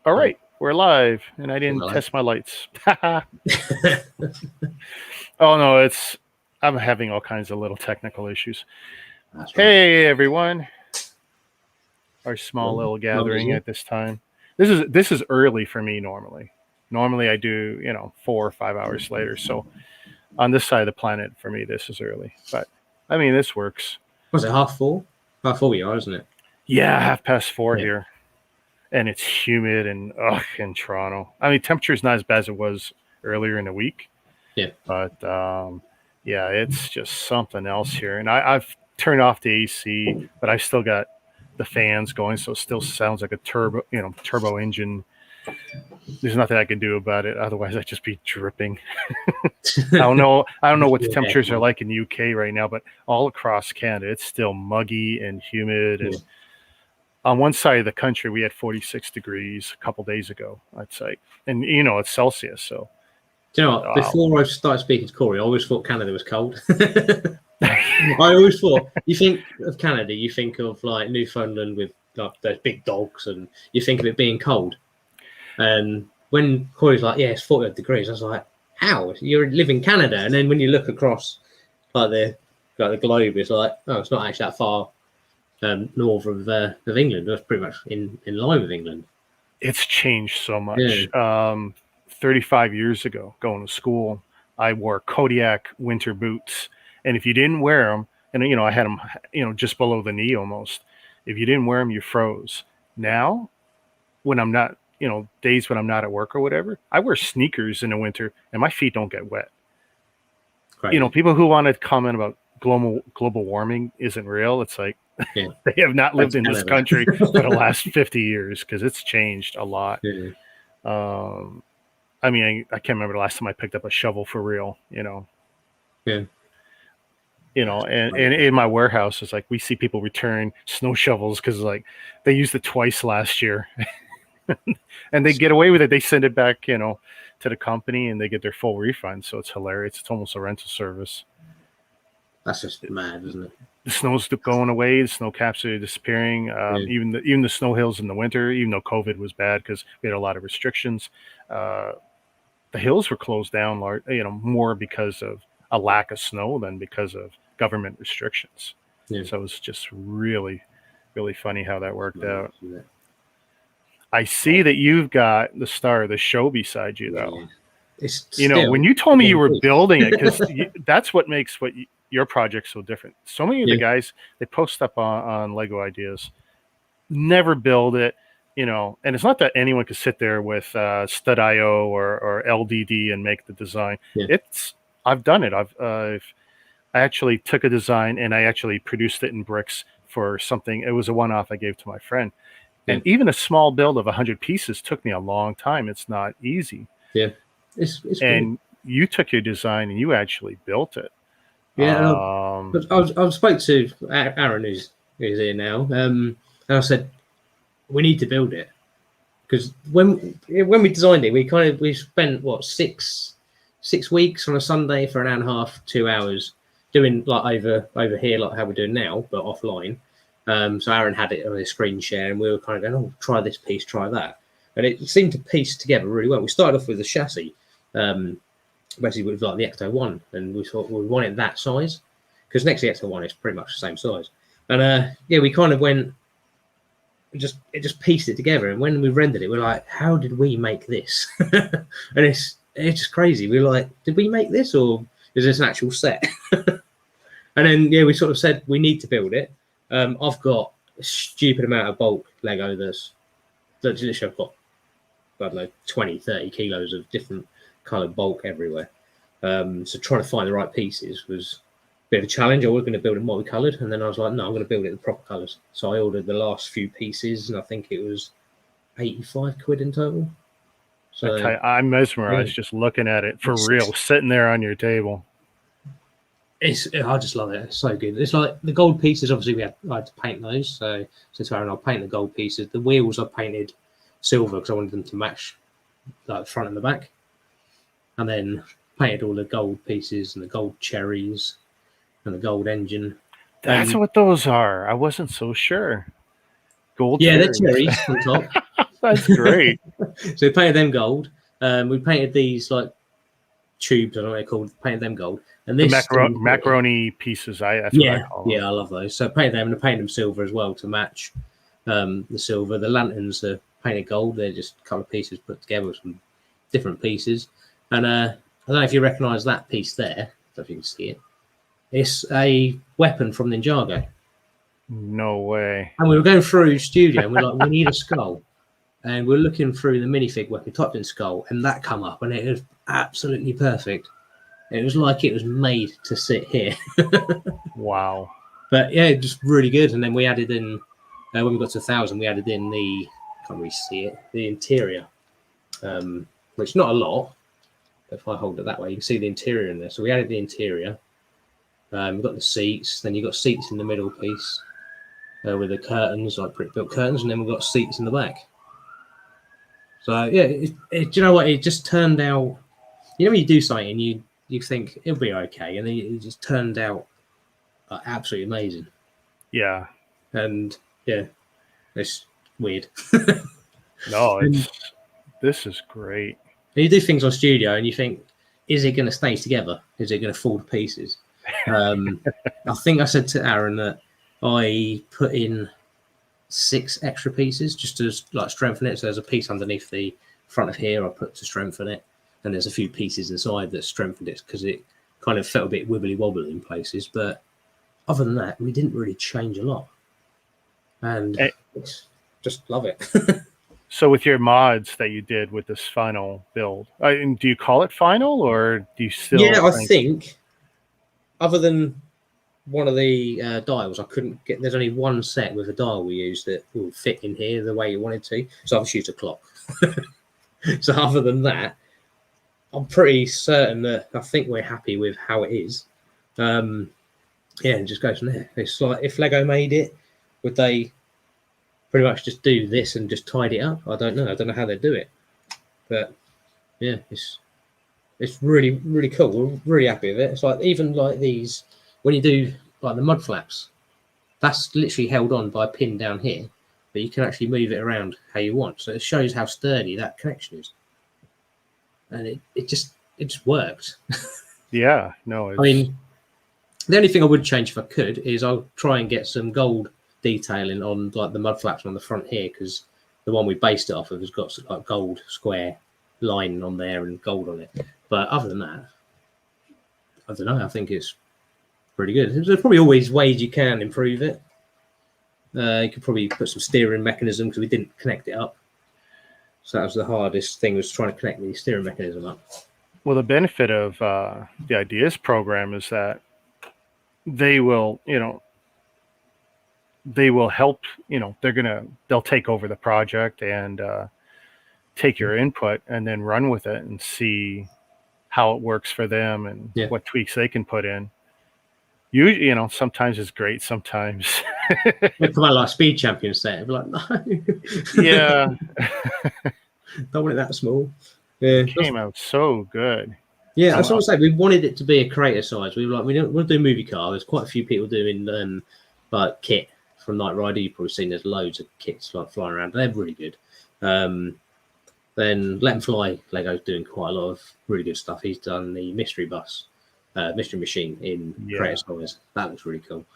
All right, we're live, and I didn't We're live. test my lights. Oh no, I'm having all kinds of little technical issues. That's right. Hey everyone, our small Well, little gathering well, at this time. This is early for me normally. Normally I do 4 or 5 hours later. So on this side of the planet, for me, this is early. But I mean, this works. Was it 4:30? 4:30 you are, isn't it? Yeah, 4:30 Yeah. here, and it's humid and in Toronto. I mean, temperature's not as bad as it was earlier in the week. Yeah. But yeah, it's just something else here. And I've turned off the AC, but I've still got the fans going, so it still sounds like a turbo engine. There's nothing I can do about it. Otherwise, I'd just be dripping. I don't know what the temperatures are like in the UK right now, but all across Canada, it's still muggy and humid. And on one side of the country, we had 46 degrees a couple days ago, I'd say. And, it's Celsius, so. Do you know what? Before I started speaking to Corey, I always thought Canada was cold. I always thought, you think of Canada, you think of like Newfoundland with like those big dogs, and you think of it being cold. And when Corey's like, yeah, it's 40 degrees, I was like, how? You live in Canada? And then when you look across like the globe, it's like, oh, it's not actually that far north of England. It's pretty much in line with England. It's changed so much. Yeah. 35 years ago, going to school, I wore Kodiak winter boots. And if you didn't wear them, and, I had them, just below the knee almost. If you didn't wear them, you froze. Now, when I'm not, days when I'm not at work or whatever, I wear sneakers in the winter and my feet don't get wet. Right. People who want to comment about global warming isn't real. It's like, yeah. They have not lived in this country for the last 50 years because it's changed a lot. Yeah. I mean, I can't remember the last time I picked up a shovel for real, Yeah. And in my warehouse, it's like we see people return snow shovels because like they used it twice last year. And they get away with it. They send it back, to the company and they get their full refund. So it's hilarious. It's almost a rental service. That's just mad, isn't it? The snow's going away. The snow caps are disappearing. Even the snow hills in the winter, even though COVID was bad because we had a lot of restrictions, the hills were closed down, more because of a lack of snow than because of government restrictions. Yeah. So it was just really, really funny how that worked out. Yeah. I see that you've got the star of the show beside you, though. Yeah. When you told me you were building it, because that's what makes your project so different. So many of the guys, they post up on Lego Ideas, never build it, and it's not that anyone could sit there with Stud.io or LDD and make the design. Yeah. I've done it. I actually took a design and I actually produced it in Brickz for something. It was a one-off I gave to my friend. And even a small build of 100 pieces took me a long time. It's not easy. Yeah. It's and you took your design and you actually built it. Yeah. I spoke to Aaron, who's here now, and I said, we need to build it. Because when we designed it, we spent, 6 weeks on a Sunday for an hour and a half, 2 hours, doing like over here, like how we're doing now, but offline. So Aaron had it on his screen share, and we were kind of going, oh, try this piece, try that. And it seemed to piece together really well. We started off with the chassis, basically with like the Ecto 1, and we thought we wanted that size, because next to the Ecto 1 is pretty much the same size. And we kind of went, it just pieced it together. And when we rendered it, we're like, how did we make this? And it's just crazy. We were like, did we make this, or is this an actual set? And then we sort of said we need to build it. I've got a stupid amount of bulk Lego that's literally I've got, I don't know, 20, 30 kilos of different coloured bulk everywhere. So trying to find the right pieces was a bit of a challenge. I was going to build it multi-coloured, and then I was like, no, I'm going to build it in the proper colours. So I ordered the last few pieces, and I think it was 85 quid in total. So I'm mesmerised just looking at it for real, sitting there on your table. I just love it. It's so good. It's like the gold pieces. Obviously, I had to paint those. So to Aaron, I'll paint the gold pieces. The wheels I painted silver because I wanted them to match, like the front and the back. And then painted all the gold pieces and the gold cherries and the gold engine. That's what those are. I wasn't so sure. Gold. Yeah, they're cherries on top. That's great. So we painted them gold. We painted these like tubes, I don't know what they're called, painted them gold. And this macaroni pieces, that's what I call them. Yeah, I love those. So I painted them and I painted them silver as well to match the silver. The lanterns are painted gold. They're just a couple of pieces put together with some different pieces. And I don't know if you recognise that piece there. I don't know if you can see it. It's a weapon from Ninjago. No way. And we were going through studio and we're like, we need a skull. And we're looking through the minifig weapon, typed in skull, and that come up, and it was absolutely perfect. It was like it was made to sit here. Wow. But yeah, just really good. And then we added in, when we got to 1,000, we added in can't really see it, the interior, which not a lot. If I hold it that way, you can see the interior in there. So we added the interior. We've got the seats. Then you've got seats in the middle piece with the curtains, like brick-built curtains, and then we've got seats in the back. So yeah, do you know what? It just turned out. You know when you do something and you think it'll be okay, and then it just turned out absolutely amazing. Yeah. And yeah, it's weird. No, this is great. And you do things on studio, and you think, is it going to stay together? Is it going to fall to pieces? I think I said to Aaron that I put in 6 extra pieces just to like strengthen it. So there's a piece underneath the front of here I put to strengthen it, and there's a few pieces inside that strengthened it because it kind of felt a bit wibbly wobbly in places. But other than that, we didn't really change a lot, and just love it. So with your mods that you did with this final build, do you call it final, or do you still? Yeah, I think other than one of the dials, I couldn't get. There's only one set with a dial we used that will fit in here the way you wanted to. So I've just used a clock. So other than that, I'm pretty certain that I think we're happy with how it is. Yeah, and just goes from there. It's like if Lego made it, would they pretty much just do this and just tidy it up? I don't know. I don't know how they do it, but yeah, it's really, really cool. We're really happy with it. It's like even like these. When you do like the mud flaps, that's literally held on by a pin down here, but you can actually move it around how you want. So it shows how sturdy that connection is, and it just works. Yeah, no. I mean, the only thing I would change if I could is I'll try and get some gold detailing on like the mud flaps on the front here, because the one we based it off of has got like gold square line on there and gold on it. But other than that, I don't know. I think it's pretty good. There's probably always ways you can improve it. You could probably put some steering mechanism because we didn't connect it up. So that was the hardest thing, was trying to connect the steering mechanism up. Well, the benefit of the Ideas program is that they will, they will help, they'll take over the project and take your input and then run with it and see how it works for them and what tweaks they can put in. Sometimes it's great. Sometimes they come out like Speed Champions there. Be like, no. Yeah. Don't want it that small. Yeah. It came out so good. Yeah, that's what I say. We wanted it to be a creator size. We were like, we'll do movie car. There's quite a few people doing like kit from Knight Rider. You've probably seen there's loads of kits like flying around. They're really good. Then Let 'Em Fly, Lego's doing quite a lot of really good stuff. He's done the mystery bus. Mystery Machine in creator size. That looks really cool.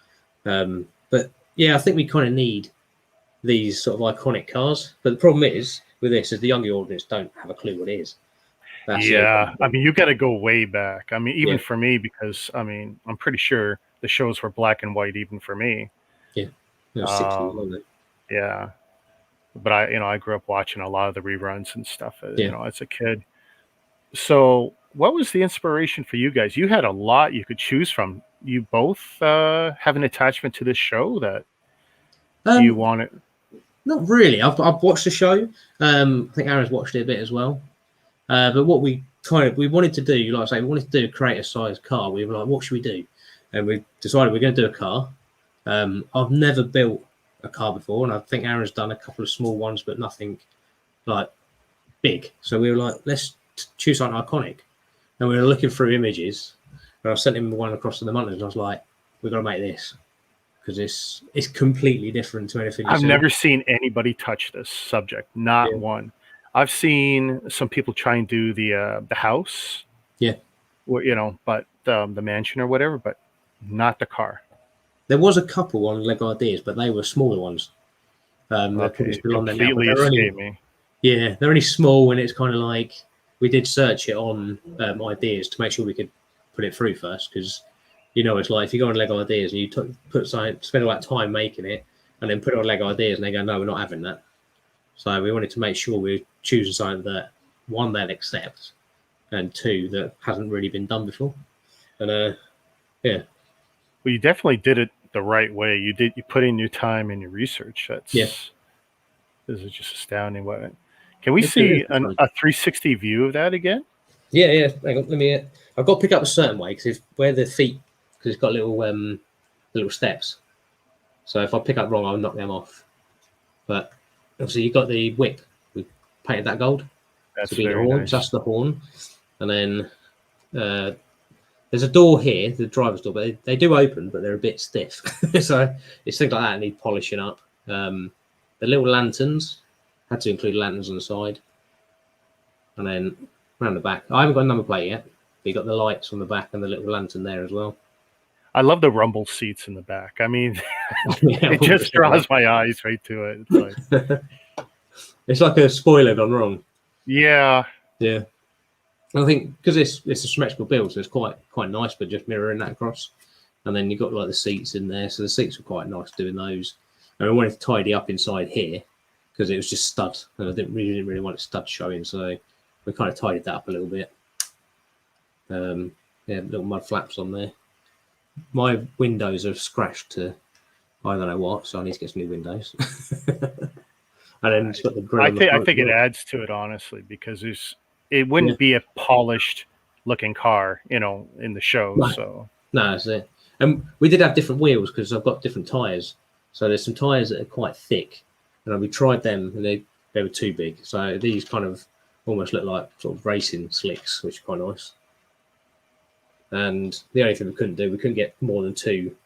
But yeah, I think we kind of need these sort of iconic cars. But the problem is with this is the younger audience don't have a clue what it is. That's I mean, you got to go way back. I mean, even for me, because I mean, I'm pretty sure the shows were black and white even for me. Yeah, 60s, wasn't it? Yeah, but I grew up watching a lot of the reruns and stuff. As a kid. So, what was the inspiration for you guys? You had a lot you could choose from. You both have an attachment to this show that you wanted. Not really. I've watched the show. I think Aaron's watched it a bit as well. But what we wanted to do, like I say, we wanted to do a creator size car. We were like, what should we do? And we decided we're going to do a car. I've never built a car before, and I think Aaron's done a couple of small ones, but nothing like big. So we were like, let's choose something iconic. And we were looking through images, and I sent him one across to the mountains, and I was like, we've got to make this. because it's completely different to anything I've never seen anybody touch this subject. Not one. I've seen some people try and do the house. Yeah. But the mansion or whatever, but not the car. There was a couple on Lego Ideas, but they were smaller ones. They're probably still on there now, but they're only small, and it's kind of like we did search it on Ideas to make sure we could put it through first, because it's like if you go on Lego Ideas and you spend all that time making it, and then put it on Lego Ideas, and they go, no, we're not having that. So we wanted to make sure we're choosing something that, one, they'll accept, and two, that hasn't really been done before. And yeah. Well, you definitely did it the right way. You put in your time and your research. This is just astounding. Can we see a 360 view of that again? Yeah. Hang on, I've got to pick up a certain way, because where the feet, because it's got little steps. So if I pick up wrong, I'll knock them off. But obviously you've got the whip. We painted that gold. That's the horn. Nice. That's the horn. And then there's a door here, the driver's door, but they do open, but they're a bit stiff. So it's things like that need polishing up. The little lanterns, had to include lanterns on the side. And then around the back, I haven't got a number plate yet, but you got the lights on the back and the little lantern there as well. I love the rumble seats in the back. I mean, it just draws my eyes right to it. It's like, it's like a spoiler gone wrong. Yeah. Yeah. I think because it's a symmetrical build, so it's quite nice, but just mirroring that across. And then you've got like the seats in there, so the seats were quite nice doing those. And I wanted to tidy up inside here because it was just stud, and I didn't really want stud showing, so we kind of tidied that up a little bit. Little mud flaps on there. My windows are scratched to I don't know what, so I need to get some new windows. And then it's got the grill. I think it adds to it, honestly, because it wouldn't be a polished looking car, in the show. No. So no, that's it. And we did have different wheels because I've got different tires. So there's some tires that are quite thick, and we tried them, and they were too big. So these kind of almost look like sort of racing slicks, which is quite nice. And the only thing we couldn't get more than two.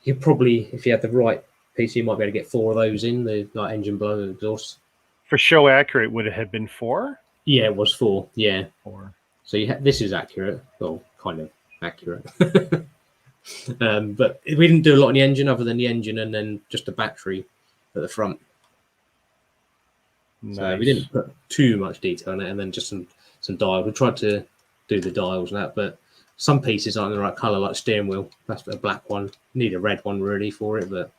You probably, if you had the right piece, you might be able to get 4 of those in the engine blower exhaust. For show accurate, would it have been 4? Yeah, it was 4. Yeah, 4. So this is accurate. Well, kind of accurate. But we didn't do a lot on the engine, other than the engine and then just a battery at the front. Nice. So we didn't put too much detail on it, and then just some dials. We tried to do the dials and that, but some pieces aren't the right color, like steering wheel. That's a black one. Need a red one really for it, but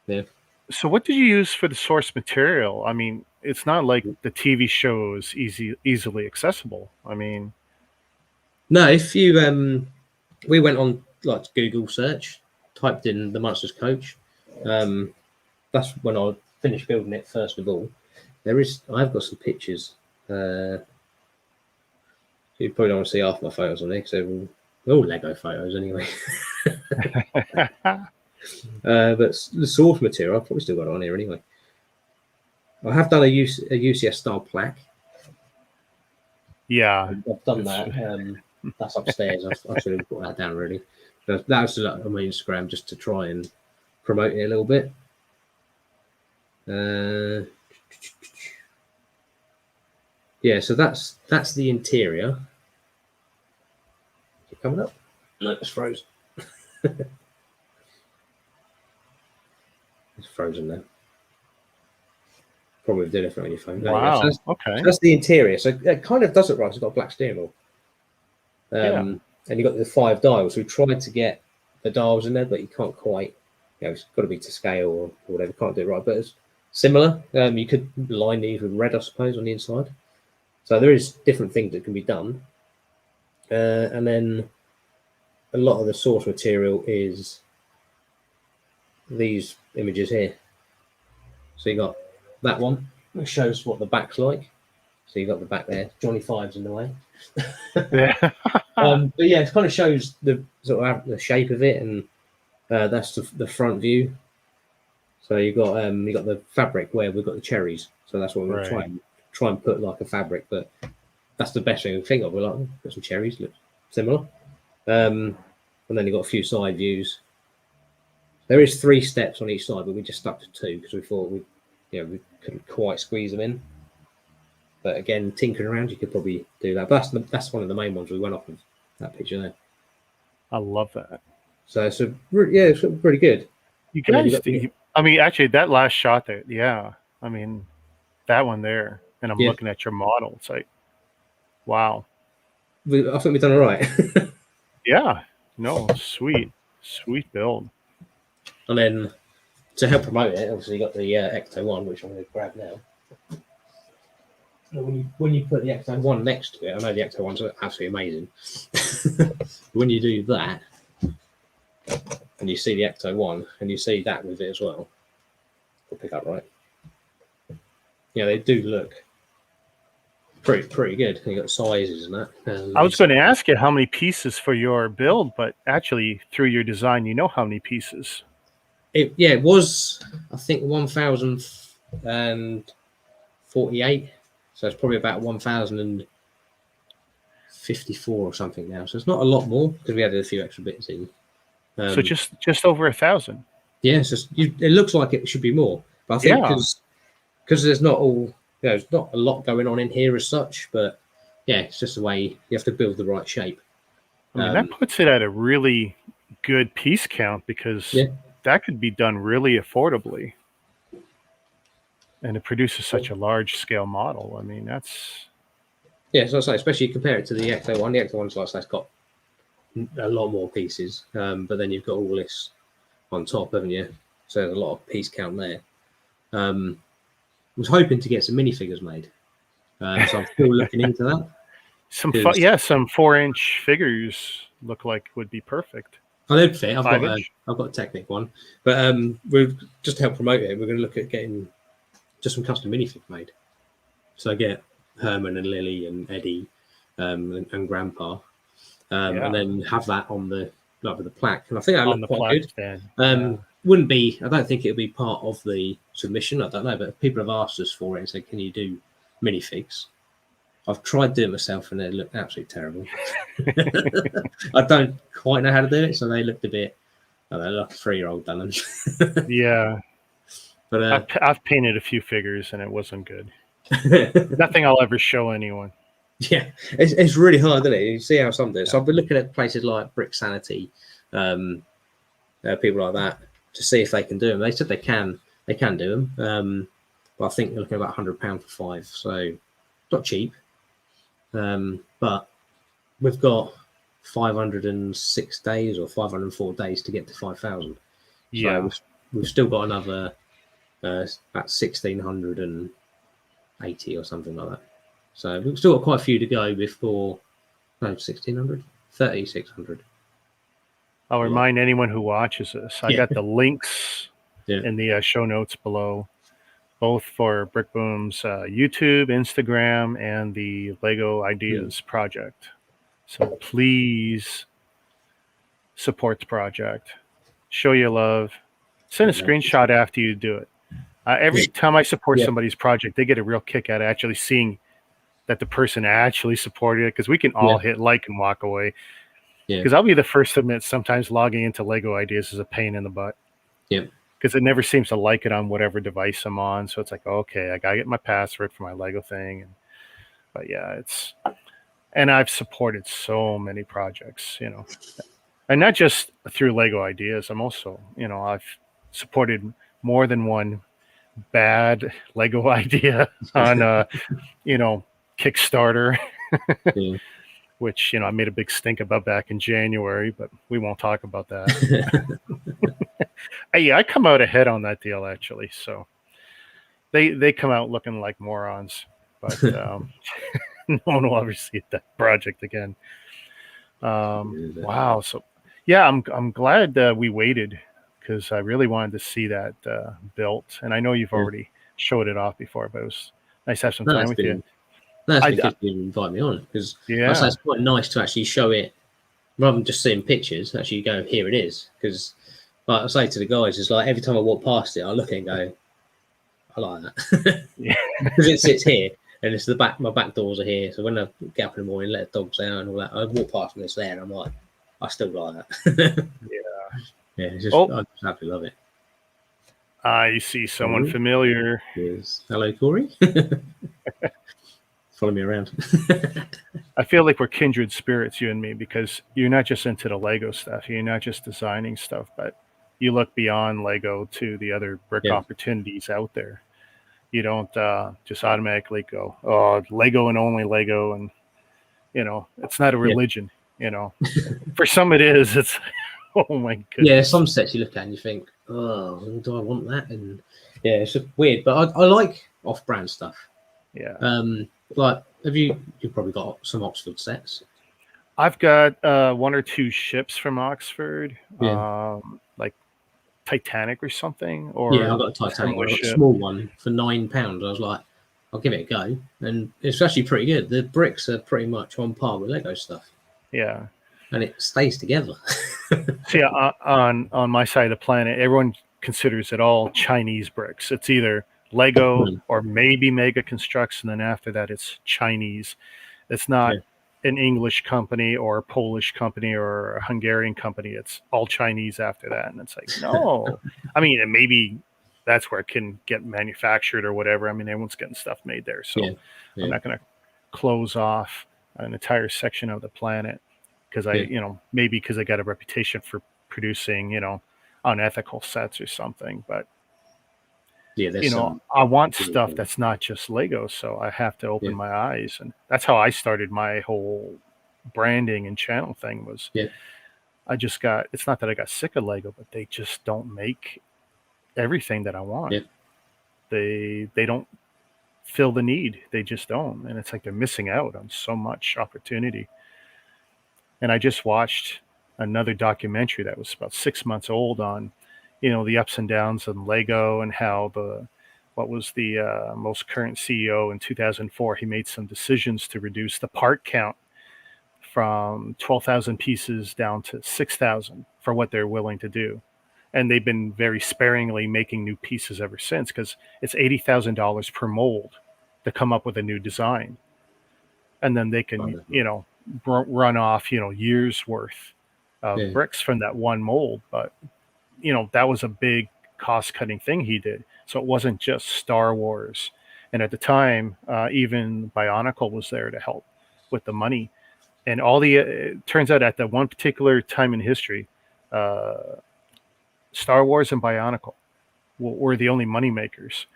yeah. So what did you use for the source material? I mean, it's not like the TV show is easily accessible. I mean, no. If you we went on like Google search, typed in the Monsters Coach. That's when I finished building it. First of all, I've got some pictures. You probably don't want to see half my photos on there because they're all Lego photos anyway. But the source material, I've probably still got it on here anyway. I have done a UCS style plaque. Yeah, I've done that. That's upstairs. I should have put that down really. But that was on my Instagram just to try and promote it a little bit. Yeah, so that's the interior. Is it coming up? No, it's frozen. It's frozen now. Probably do different on your phone. Wow. So that's the interior. So it kind of does it right. It's got a black steering wheel. And you've got the 5 dials. We tried to get the dials in there, but you can't quite. It's got to be to scale or whatever. Can't do it right, but it's similar. You could line these with red, I suppose, on the inside. So there is different things that can be done. And then a lot of the source material is these images here. So you got that one, which shows what the back's like. So you got the back there. Johnny Five's in the way. Yeah. But yeah, it kind of shows the sort of the shape of it, and that's the front view. So you got the fabric where we've got the cherries. So that's what we're try and put like a fabric, but that's the best thing I can think of. We're like, got some cherries, look similar. And then you've got a few side views. There is 3 steps on each side, but we just stuck to 2 because we thought we couldn't quite squeeze them in. But again, tinkering around, you could probably do that. But that's one of the main ones we went off of that picture there. I love that. So it's pretty good. You guys, I mean, actually, that last shot there, yeah. I mean, that one there, and I'm looking at your model. It's like, wow. I think we've done all right. Yeah. No, sweet build. And then to help promote it, obviously you got the Ecto 1, which I'm going to grab now. When you put the Ecto 1 next to it, I know the Ecto 1's absolutely amazing. When you do that, and you see the Ecto 1, and you see that with it as well, we'll pick up right. Yeah, they do look pretty good. You got sizes and that. I was going to ask you how many pieces for your build, but actually through your design, you know how many pieces. It was, I think, 1,048. So it's probably about 1,054 or something now. So it's not a lot more because we added a few extra bits in. So just over 1,000. Yeah, it looks like it should be more, but I think because there's not there's not a lot going on in here as such. But yeah, it's just the way you have to build the right shape. I mean, that puts it at a really good piece count because that could be done really affordably. And it produces such a large scale model. I mean, that's... Yeah, so I say, especially compare it to the Ecto 1. The Ecto 1's like that's got a lot more pieces, but then you've got all this on top, haven't you? So there's a lot of piece count there. I was hoping to get some minifigures made. So I'm still looking into that. Some 4-inch figures look like would be perfect. I don't fit. I've got a Technic one, but we've just to help promote it. We're going to look at getting just some custom minifigs made. So I get Herman and Lily and Eddie and Grandpa, and then have that on the with the plaque. And I think that looked quite good. Wouldn't be. I don't think it would be part of the submission. I don't know, but people have asked us for it and said, "Can you do minifigs?" I've tried doing it myself, and they look absolutely terrible. I don't quite know how to do it, so they looked a bit. Like a 3-year-old done them. Yeah. But I've painted a few figures and it wasn't good. Nothing I'll ever show anyone. Yeah, it's really hard, isn't it? You see how some do. So I've been looking at places like Brickz Sanity, people like that, to see if they can do them. They said they can do them, but I think they're looking at about £100 for 5, so not cheap. But we've got 506 days or 504 days to get to 5,000. Yeah, so we've still got another. About 1,680 or something like that. So we've still got quite a few to go before 1,600, 3,600. I'll remind anyone who watches this. I got the links in the show notes below, both for Brick Boom's YouTube, Instagram, and the Lego Ideas project. So please support the project. Show your love. Send a screenshot after you do it. Every time I support somebody's project, they get a real kick out of actually seeing that the person actually supported it, because we can all hit like and walk away. Because I'll be the first to admit sometimes logging into Lego Ideas is a pain in the butt. Yeah. Because it never seems to like it on whatever device I'm on. So it's like, okay, I gotta get my password for my Lego thing. But yeah, and I've supported so many projects, and not just through Lego Ideas. I'm also, I've supported more than one bad Lego idea on Kickstarter, which I made a big stink about back in January, but we won't talk about that. I come out ahead on that deal actually, so they come out looking like morons, but no one will ever see that project again. Wow, so yeah, I'm glad we waited, because I really wanted to see that built. And I know you've already showed it off before, but it was nice to have some time with you. That's because you invite me on, because it's quite nice to actually show it rather than just seeing pictures. Actually, go, here it is. Because, like I say to the guys, it's like every time I walk past it, I look at it and go, I like that. Because it sits here, and it's my back doors are here. So when I get up in the morning, let the dogs out and all that, I walk past and it's there, and I'm like, I still like that. Yeah, it's just, Absolutely love it. I see someone familiar. Yes. Hello, Corey. Follow me around. I feel like we're kindred spirits, you and me, because you're not just into the Lego stuff. You're not just designing stuff, but you look beyond Lego to the other brick opportunities out there. You don't just automatically go, oh, Lego and only Lego. And, it's not a religion, For some it is. It's, oh my goodness. Yeah, some sets you look at and you think, oh, do I want that? And yeah, it's just weird. But I like off-brand stuff. Yeah. Like, you've probably got some Oxford sets. I've got one or two ships from Oxford, like Titanic or something. Or yeah, I got a Titanic, a small one for £9. I was like, I'll give it a go, and it's actually pretty good. The bricks are pretty much on par with Lego stuff. Yeah, and it stays together. See, on my side of the planet, everyone considers it all Chinese bricks. It's either Lego or maybe Mega Constructs, and then after that, it's Chinese. It's not an English company or a Polish company or a Hungarian company. It's all Chinese after that, and it's like, no. I mean, and maybe that's where it can get manufactured or whatever. I mean, everyone's getting stuff made there, so I'm not going to close off an entire section of the planet because maybe because I got a reputation for producing, unethical sets or something, but I want stuff that's not just Lego, so I have to open my eyes, and that's how I started my whole branding and channel thing. Was I just got, it's not that I got sick of Lego, but they just don't make everything that I want. They don't fill the need. They just don't, and it's like they're missing out on so much opportunity. And I just watched another documentary that was about 6 months old on the ups and downs of Lego and how what was the most current CEO in 2004, he made some decisions to reduce the part count from 12,000 pieces down to 6,000 for what they're willing to do. And they've been very sparingly making new pieces ever since, because it's $80,000 per mold to come up with a new design. And then they can, run off, years worth of bricks from that one mold. But that was a big cost-cutting thing he did. So it wasn't just Star Wars. And at the time, even Bionicle was there to help with the money. And it turns out at that one particular time in history, Star Wars and Bionicle were the only money makers.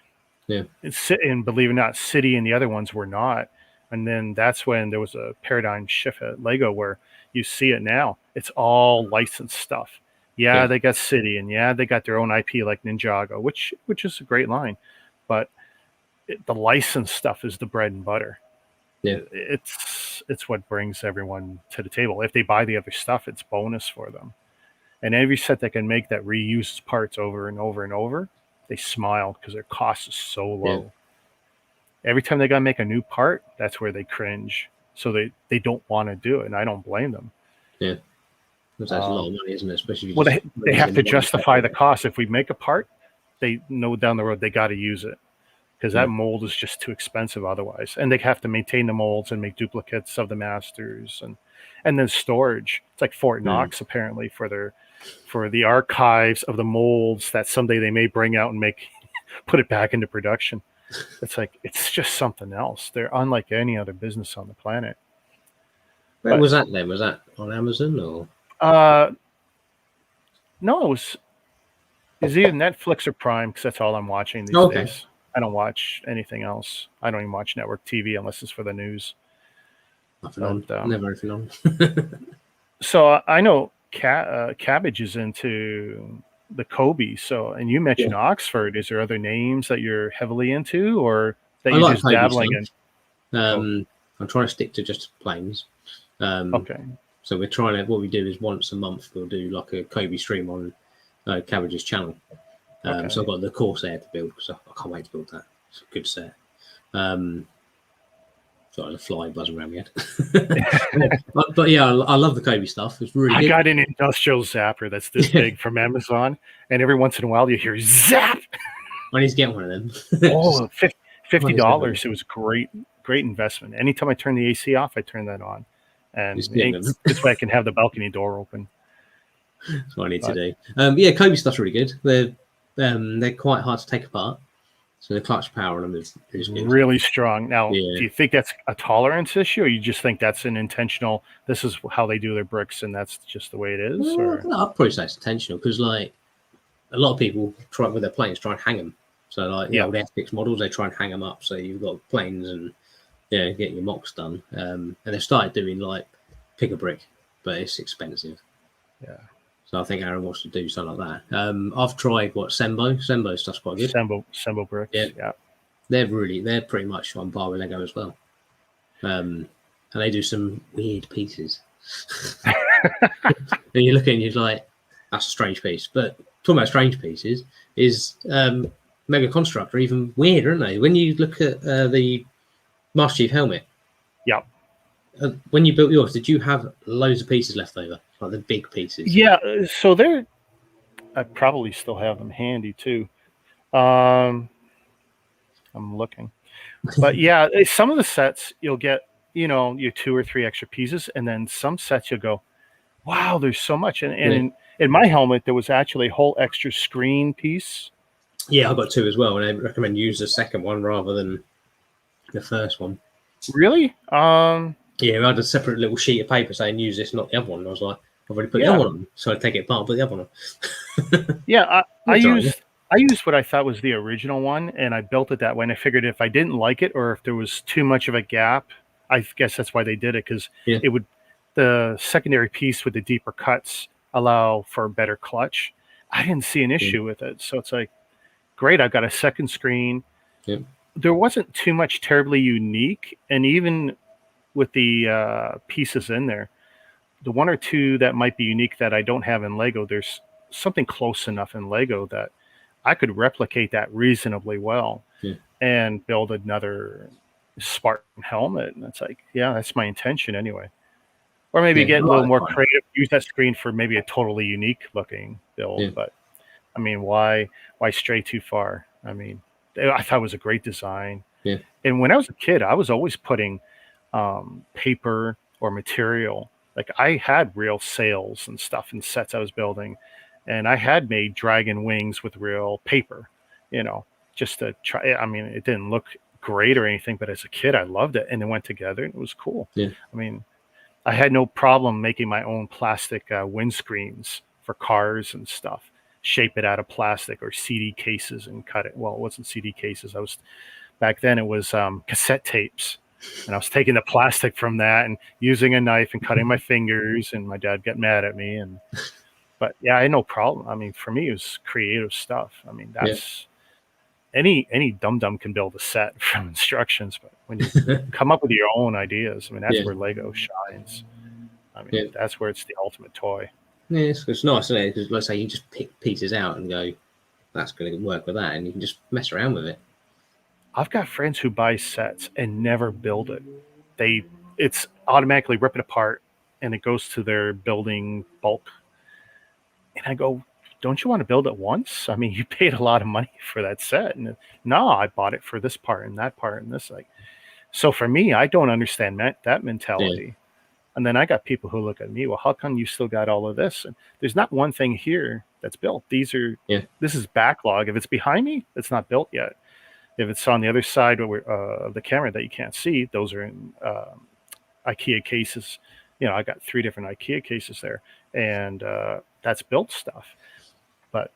And believe it or not, City and the other ones were not. And then that's when there was a paradigm shift at Lego where you see it now. It's all licensed stuff. They got City, and they got their own IP like Ninjago, which is a great line, but the licensed stuff is the bread and butter. It's what brings everyone to the table. If they buy the other stuff, it's bonus for them. And every set that can make that reuses parts over and over and over, they smile because their cost is so low. Every time they got to make a new part, that's where they cringe. So they don't want to do it, and I don't blame them. That's a lot of money, isn't it? Especially they have to justify the cost. If we make a part, they know down the road they got to use it because that mold is just too expensive otherwise. And they have to maintain the molds and make duplicates of the masters, and then storage. It's like Fort Knox apparently for the archives of the molds that someday they may bring out and put it back into production. It's just something else. They're unlike any other business on the planet. Where was that then? Was that on Amazon or? No, it was either Netflix or Prime, because that's all I'm watching these days. I don't watch anything else. I don't even watch network TV unless it's for the news. Nothing on. Never anything on. So I know Cabbage is into the Kobe. So, and you mentioned Oxford. Is there other names that you're heavily into, or that you're just dabbling in? I'm trying to stick to just planes. Okay. So we're trying to. What we do is once a month we'll do like a Kobe stream on Cabbage's channel. So I've got the Corsair to build, so I can't wait to build that. It's a good set. Sorry, the fly buzzing around my head. but yeah, I love the Kobe stuff. It's really good. I got an industrial zapper that's this big from Amazon, and every once in a while you hear zap. I need to get one of them. $50. It was great investment. Anytime I turn the AC off, I turn that on, and this way I can have the balcony door open. That's what I need to do. Yeah, Kobe stuff's really good. They're quite hard to take apart. So the clutch power on them is good. Really strong. Now, Yeah. do you think that's a tolerance issue, or you just think that's an intentional, this is how they do their bricks and that's just the way it is? Or? No, I'd probably say it's intentional because, like, a lot of people try with their planes try and hang them. So, like, the old F6 models, they try and hang them up. So you've got planes and, get your mocks done. And they've started doing, like, pick a brick, but it's expensive. Yeah. So I think Aaron wants to do something like that. I've tried Sembo. Sembo stuff's quite good. Sembo bricks. Yeah. They're pretty much on par with Lego as well. And they do some weird pieces. And you look at it and you're like, that's a strange piece. But talking about strange pieces is Mega Construct are even weirder, aren't they? When you look at the Master Chief helmet. Yeah. When you built yours, did you have loads of pieces left over? Like the big pieces? Yeah, so I probably still have them handy too. I'm looking. But yeah, some of the sets you'll get, your 2 or 3 extra pieces, and then some sets you'll go, wow, there's so much. And in my helmet, there was actually a whole extra screen piece. Yeah, I got 2 as well, and I recommend use the second one rather than the first one. Really? Yeah, I had a separate little sheet of paper saying use this, not the other one. And I was like, I've already put the other one on, so I take it apart and put the other one on. Yeah, I used what I thought was the original one, and I built it that way. And I figured if I didn't like it, or if there was too much of a gap, I guess that's why they did it, because the secondary piece with the deeper cuts allow for a better clutch. I didn't see an issue with it, so it's like, great. I've got a second screen. Yeah. There wasn't too much terribly unique, and even with the pieces in there, the 1 or 2 that might be unique that I don't have in Lego, there's something close enough in Lego that I could replicate that reasonably well and build another Spartan helmet. And it's like, yeah, that's my intention anyway. Or maybe get a little more creative, use that screen for maybe a totally unique looking build. Yeah. But I mean, why stray too far? I mean, I thought it was a great design. Yeah. And when I was a kid, I was always putting paper or material. Like I had real sails and stuff in sets I was building, and I had made dragon wings with real paper, just to try. I mean, it didn't look great or anything, but as a kid, I loved it, and it went together, and it was cool. Yeah. I mean, I had no problem making my own plastic windscreens for cars and stuff, shape it out of plastic or CD cases and cut it. Well, it wasn't CD cases. Back then it was cassette tapes. And I was taking the plastic from that and using a knife and cutting my fingers, and my dad got mad at me. But yeah, I had no problem. I mean, for me, it was creative stuff. I mean, that's any dum-dum can build a set from instructions, but when you come up with your own ideas, I mean, that's where Lego shines. I mean, that's where it's the ultimate toy. Yeah, it's nice, isn't it? Because let's say you just pick pieces out and go, that's going to work with that, and you can just mess around with it. I've got friends who buy sets and never build it. It's automatically rip it apart and it goes to their building bulk. And I go, don't you want to build it once? I mean, you paid a lot of money for that set. And no, I bought it for this part and that part and this. So for me, I don't understand that mentality. Yeah. And then I got people who look at me, well, how come you still got all of this? And there's not one thing here that's built. This is backlog. If it's behind me, it's not built yet. If it's on the other side of the camera that you can't see, those are in IKEA cases. I got 3 different IKEA cases there, and that's built stuff. But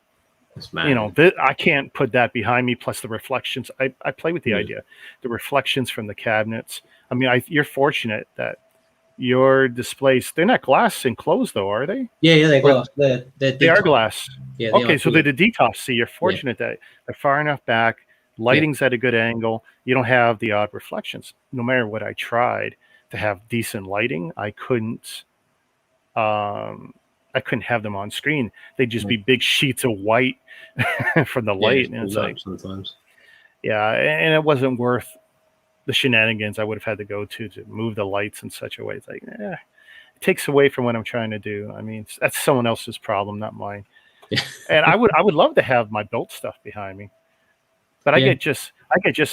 I can't put that behind me. Plus the reflections. I play with the idea, the reflections from the cabinets. I mean, you're fortunate that your displays, they're not glass enclosed though, are they? Yeah, they're glass. They are glass. Yeah. Okay, so they're the DTOF. See, you're fortunate that they're far enough back. Lighting's at a good angle. You don't have the odd reflections. No matter what I tried to have decent lighting, I couldn't have them on screen. They'd just be big sheets of white from the light. And it's like sometimes. Yeah, and it wasn't worth the shenanigans I would have had to go to move the lights in such a way. It's like, it takes away from what I'm trying to do. I mean, that's someone else's problem, not mine. And I would love to have my built stuff behind me. But I get just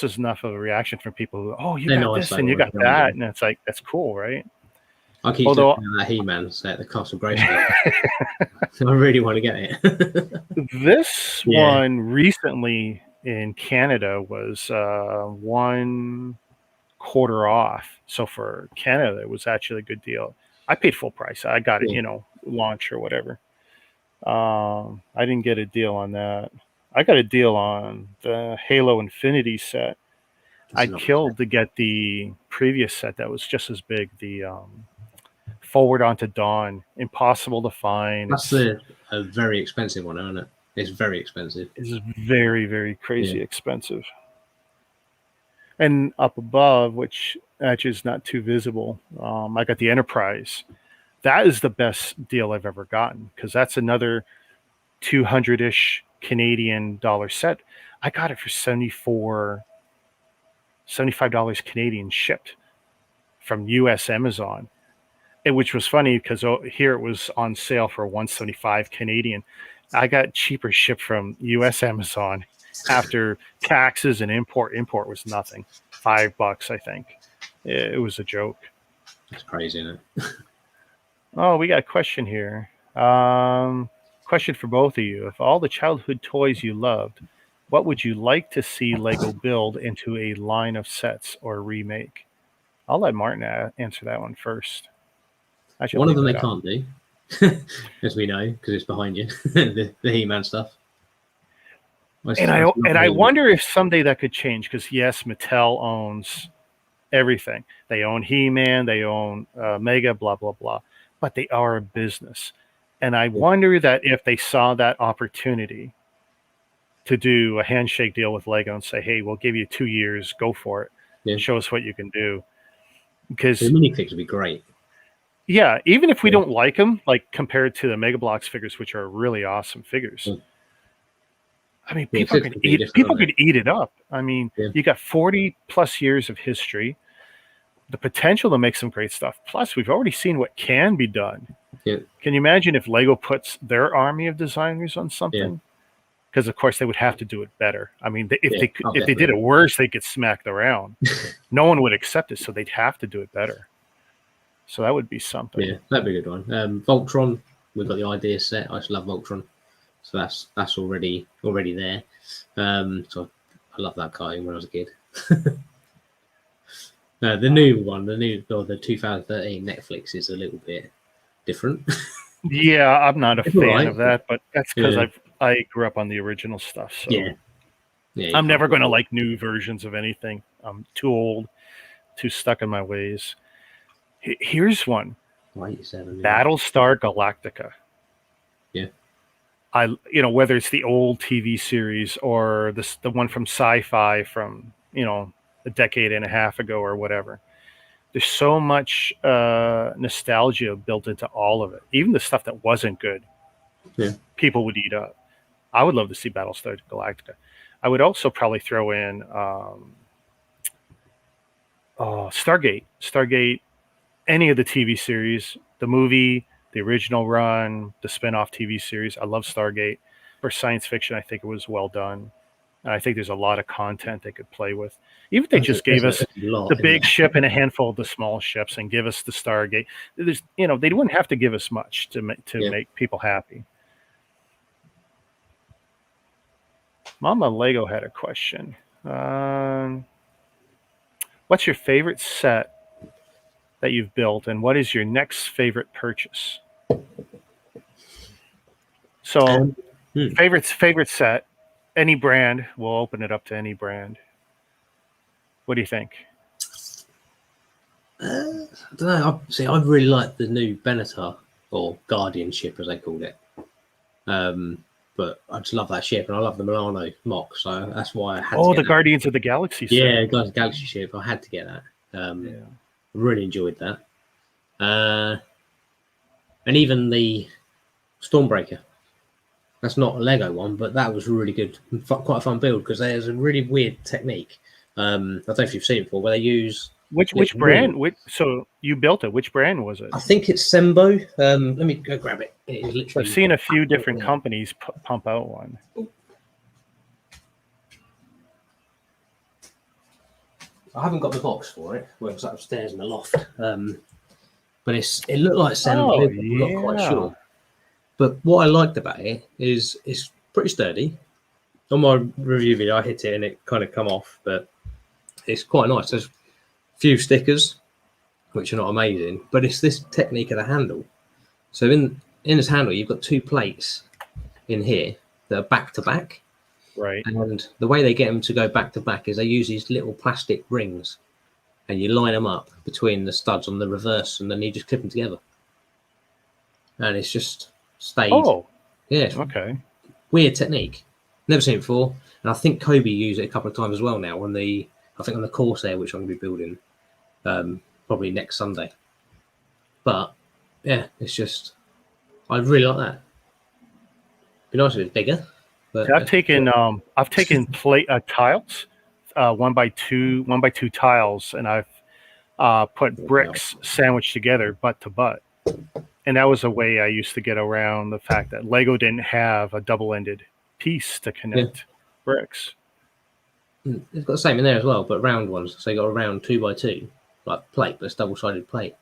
as enough of a reaction from people who, oh, you got this and you got that, and it's like, that's cool, right? I keep looking at that He-Man set at the Castle Grayskull. I really want to get it. This one recently in Canada was 1/4 off. So for Canada, it was actually a good deal. I paid full price. I got it, launch or whatever. I didn't get a deal on that. I got a deal on the Halo Infinity set. I killed to get the previous set that was just as big, the Forward Onto Dawn. Impossible to find. That's a very expensive one, isn't it? It's very expensive. It's very, very crazy expensive. And up above, which actually is not too visible, I got the Enterprise. That is the best deal I've ever gotten, because that's another 200-ish Canadian dollar set. I got it for $75 Canadian shipped from US Amazon. Which was funny because here it was on sale for $175 Canadian. I got cheaper shipped from US Amazon after taxes and import. Import was nothing. $5, I think. It was a joke. That's crazy, isn't it? Oh, we got a question here. Question for both of you. If all the childhood toys you loved, what would you like to see Lego build into a line of sets or remake? I'll let Martin answer that one first. One of them they can't do, as we know, because it's behind you, the He-Man stuff. And I wonder if someday that could change, because yes, Mattel owns everything. They own He-Man, they own Mega, blah, blah, blah. But they are a business. And I wonder that if they saw that opportunity to do a handshake deal with Lego and say, hey, we'll give you 2 years, go for it. Yeah. Show us what you can do. Because the minifigs would be great. Yeah, even if we don't like them, like compared to the Mega Bloks figures, which are really awesome figures. I mean, people could eat it up. I mean, you got 40 plus years of history, the potential to make some great stuff. Plus, we've already seen what can be done. Yeah. Can you imagine if Lego puts their army of designers on something? Because of course they would have to do it better. I mean, if they did it worse, they get smacked around. No one would accept it, so they'd have to do it better. So that would be something. Yeah, that'd be a good one. Voltron, we've got the idea set. I just love Voltron, so that's already there. So I love that cartoon when I was a kid. The new one, the 2013 Netflix is a little bit different. Yeah, I'm not a fan of that, but that's because I grew up on the original stuff. So I'm never going to like new versions of anything. I'm too old, too stuck in my ways. Here's one. Battlestar Galactica. Yeah. Whether it's the old TV series or the one from Sci-Fi from, a decade and a half ago or whatever. There's so much nostalgia built into all of it. Even the stuff that wasn't good, people would eat up. I would love to see Battlestar Galactica. I would also probably throw in Stargate. Stargate, any of the TV series, the movie, the original run, the spin-off TV series. I love Stargate. For science fiction, I think it was well done. And I think there's a lot of content they could play with. Even if they just gave us the big ship and a handful of the small ships and give us the Stargate. There's, they wouldn't have to give us much to make people happy. Mama Lego had a question. What's your favorite set that you've built, and what is your next favorite purchase? So, favorite set, any brand. We'll open it up to any brand. What do you think? I don't know. I really like the new Benatar, or Guardian ship as they called it. But I just love that ship, and I love the Milano mock, so that's why I had to get the Guardians of the Galaxy set. Yeah, Guardians of the Galaxy ship. I had to get that. Really enjoyed that. And even the Stormbreaker. That's not a Lego one, but that was really good. Quite a fun build, because there's a really weird technique. I don't know if you've seen it before, where they use... Which brand? So you built it. Which brand was it? I think it's Sembo. Let me go grab it. It is literally... I've seen a few different companies pump out one. I haven't got the box for it. Well, it's upstairs in the loft. but it looked like salmon Oh, liver. I'm not quite yeah. sure. But what I liked about it is it's pretty sturdy. On my review video, I hit it and it kind of come off, but it's quite nice. There's a few stickers, which are not amazing, but it's this technique of the handle. So in this handle, you've got 2 plates in here that are back to back. Right. And the way they get them to go back to back is they use these little plastic rings, and you line them up between the studs on the reverse, and then you just clip them together. And it's just stayed. Oh, yeah. Okay. Weird technique. Never seen it before. And I think Kobe used it a couple of times as well now on the Corsair, which I'm going to be building probably next Sunday. But yeah, it's just, I really like that. Be nice if it's bigger. But I've taken plate tiles, 1x2 tiles, and I've put bricks sandwiched together butt to butt. And that was a way I used to get around the fact that Lego didn't have a double-ended piece to connect bricks. It's got the same in there as well, but round ones. So you got a round 2x2 like plate, but it's double-sided plate.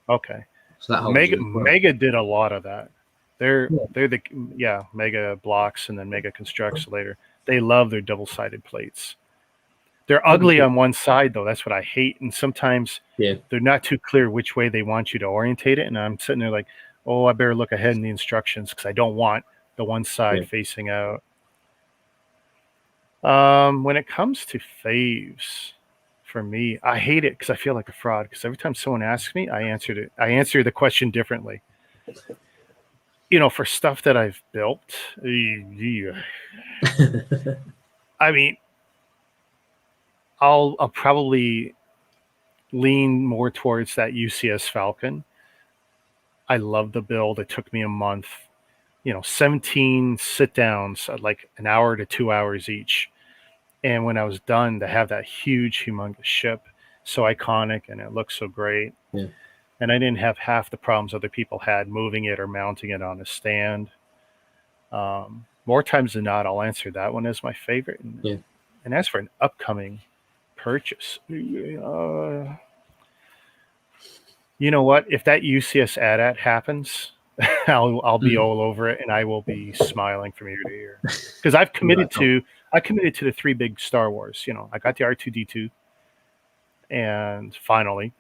Okay. So that Mega did a lot of that. They're the Mega Blocks and then Mega Constructs later. They love their double-sided plates. They're ugly on one side though. That's what I hate. And sometimes they're not too clear which way they want you to orientate it. And I'm sitting there like, oh, I better look ahead in the instructions because I don't want the one side facing out. When it comes to faves, for me, I hate it because I feel like a fraud. Because every time someone asks me, I answer the question differently. For stuff that I've built, I mean, I'll probably lean more towards that UCS Falcon. I love the build. It took me a month. 17 sit downs, like an hour to 2 hours each. And when I was done, to have that huge, humongous ship, so iconic, and it looks so great. Yeah. And I didn't have half the problems other people had moving it or mounting it on a stand. More times than not, I'll answer that one as my favorite. And as for an upcoming purchase, you know what? If that UCS AT-AT happens, I'll be all over it, and I will be smiling from ear to ear because I've committed to the 3 big Star Wars. I got the R2D2, and finally,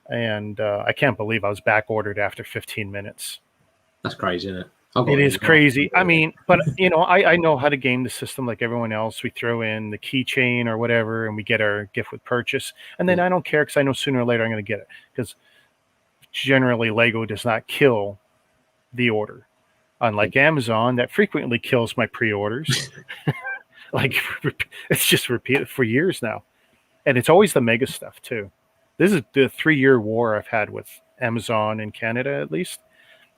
and I can't believe I was back ordered after 15 minutes. That's crazy, isn't it? It is crazy. I mean, but I know how to game the system like everyone else. We throw in the keychain or whatever, and we get our gift with purchase, and then I don't care because I know sooner or later I'm going to get it because generally Lego does not kill the order, unlike Amazon that frequently kills my pre-orders. Like it's just repeated for years now, and it's always the mega stuff too. This is the 3-year war I've had with Amazon in Canada. At least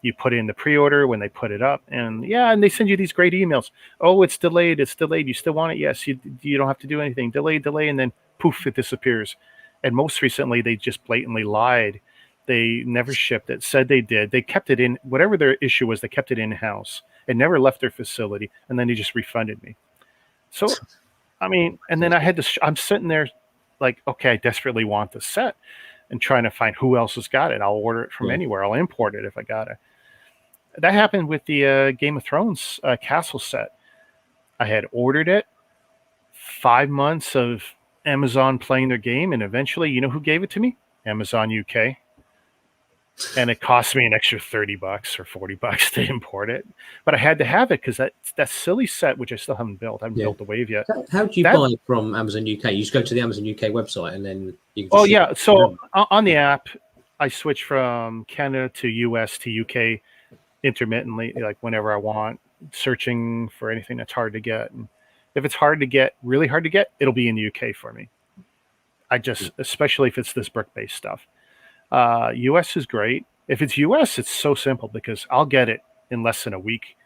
you put in the pre-order when they put it up, and they send you these great emails. Oh, it's delayed. You still want it? Yes. You don't have to do anything. Delay, and then poof, it disappears. And most recently, they just blatantly lied. They never shipped it, said they did. They kept it in, whatever their issue was, they kept it in-house. It never left their facility, and then they just refunded me. So, I mean, and then I had to, I'm sitting there like, okay, I desperately want the set and trying to find who else has got it. I'll order it from anywhere. I'll import it if I got it. That happened with the Game of Thrones castle set. I had ordered it, 5 months of Amazon playing their game, and eventually, you know who gave it to me? Amazon UK. And it cost me an extra $30 or $40 to import it. But I had to have it because that silly set, which I still haven't built. I haven't built the Wave yet. How do you buy from Amazon UK? You just go to the Amazon UK website and then you can just So on the app, I switch from Canada to US to UK intermittently, like whenever I want, searching for anything that's hard to get. And if it's hard to get, really hard to get, it'll be in the UK for me. Especially if it's this brick-based stuff. US is great. If it's US, it's so simple because I'll get it in less than a week.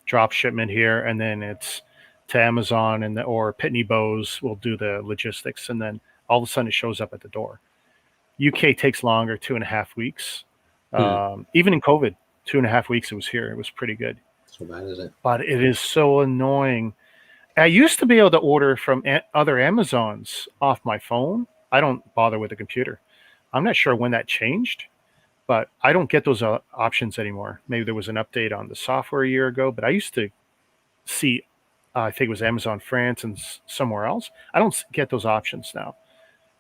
Drop shipment here, and then it's to Amazon or Pitney Bowes will do the logistics, and then all of a sudden it shows up at the door. UK takes longer, 2.5 weeks. Even in COVID, 2.5 weeks it was here. It was pretty good. So bad, is it? But it is so annoying. I used to be able to order from other Amazons off my phone. I don't bother with the computer. I'm not sure when that changed, but I don't get those options anymore. Maybe there was an update on the software a year ago, but I used to see, I think it was Amazon France and somewhere else. I don't get those options now.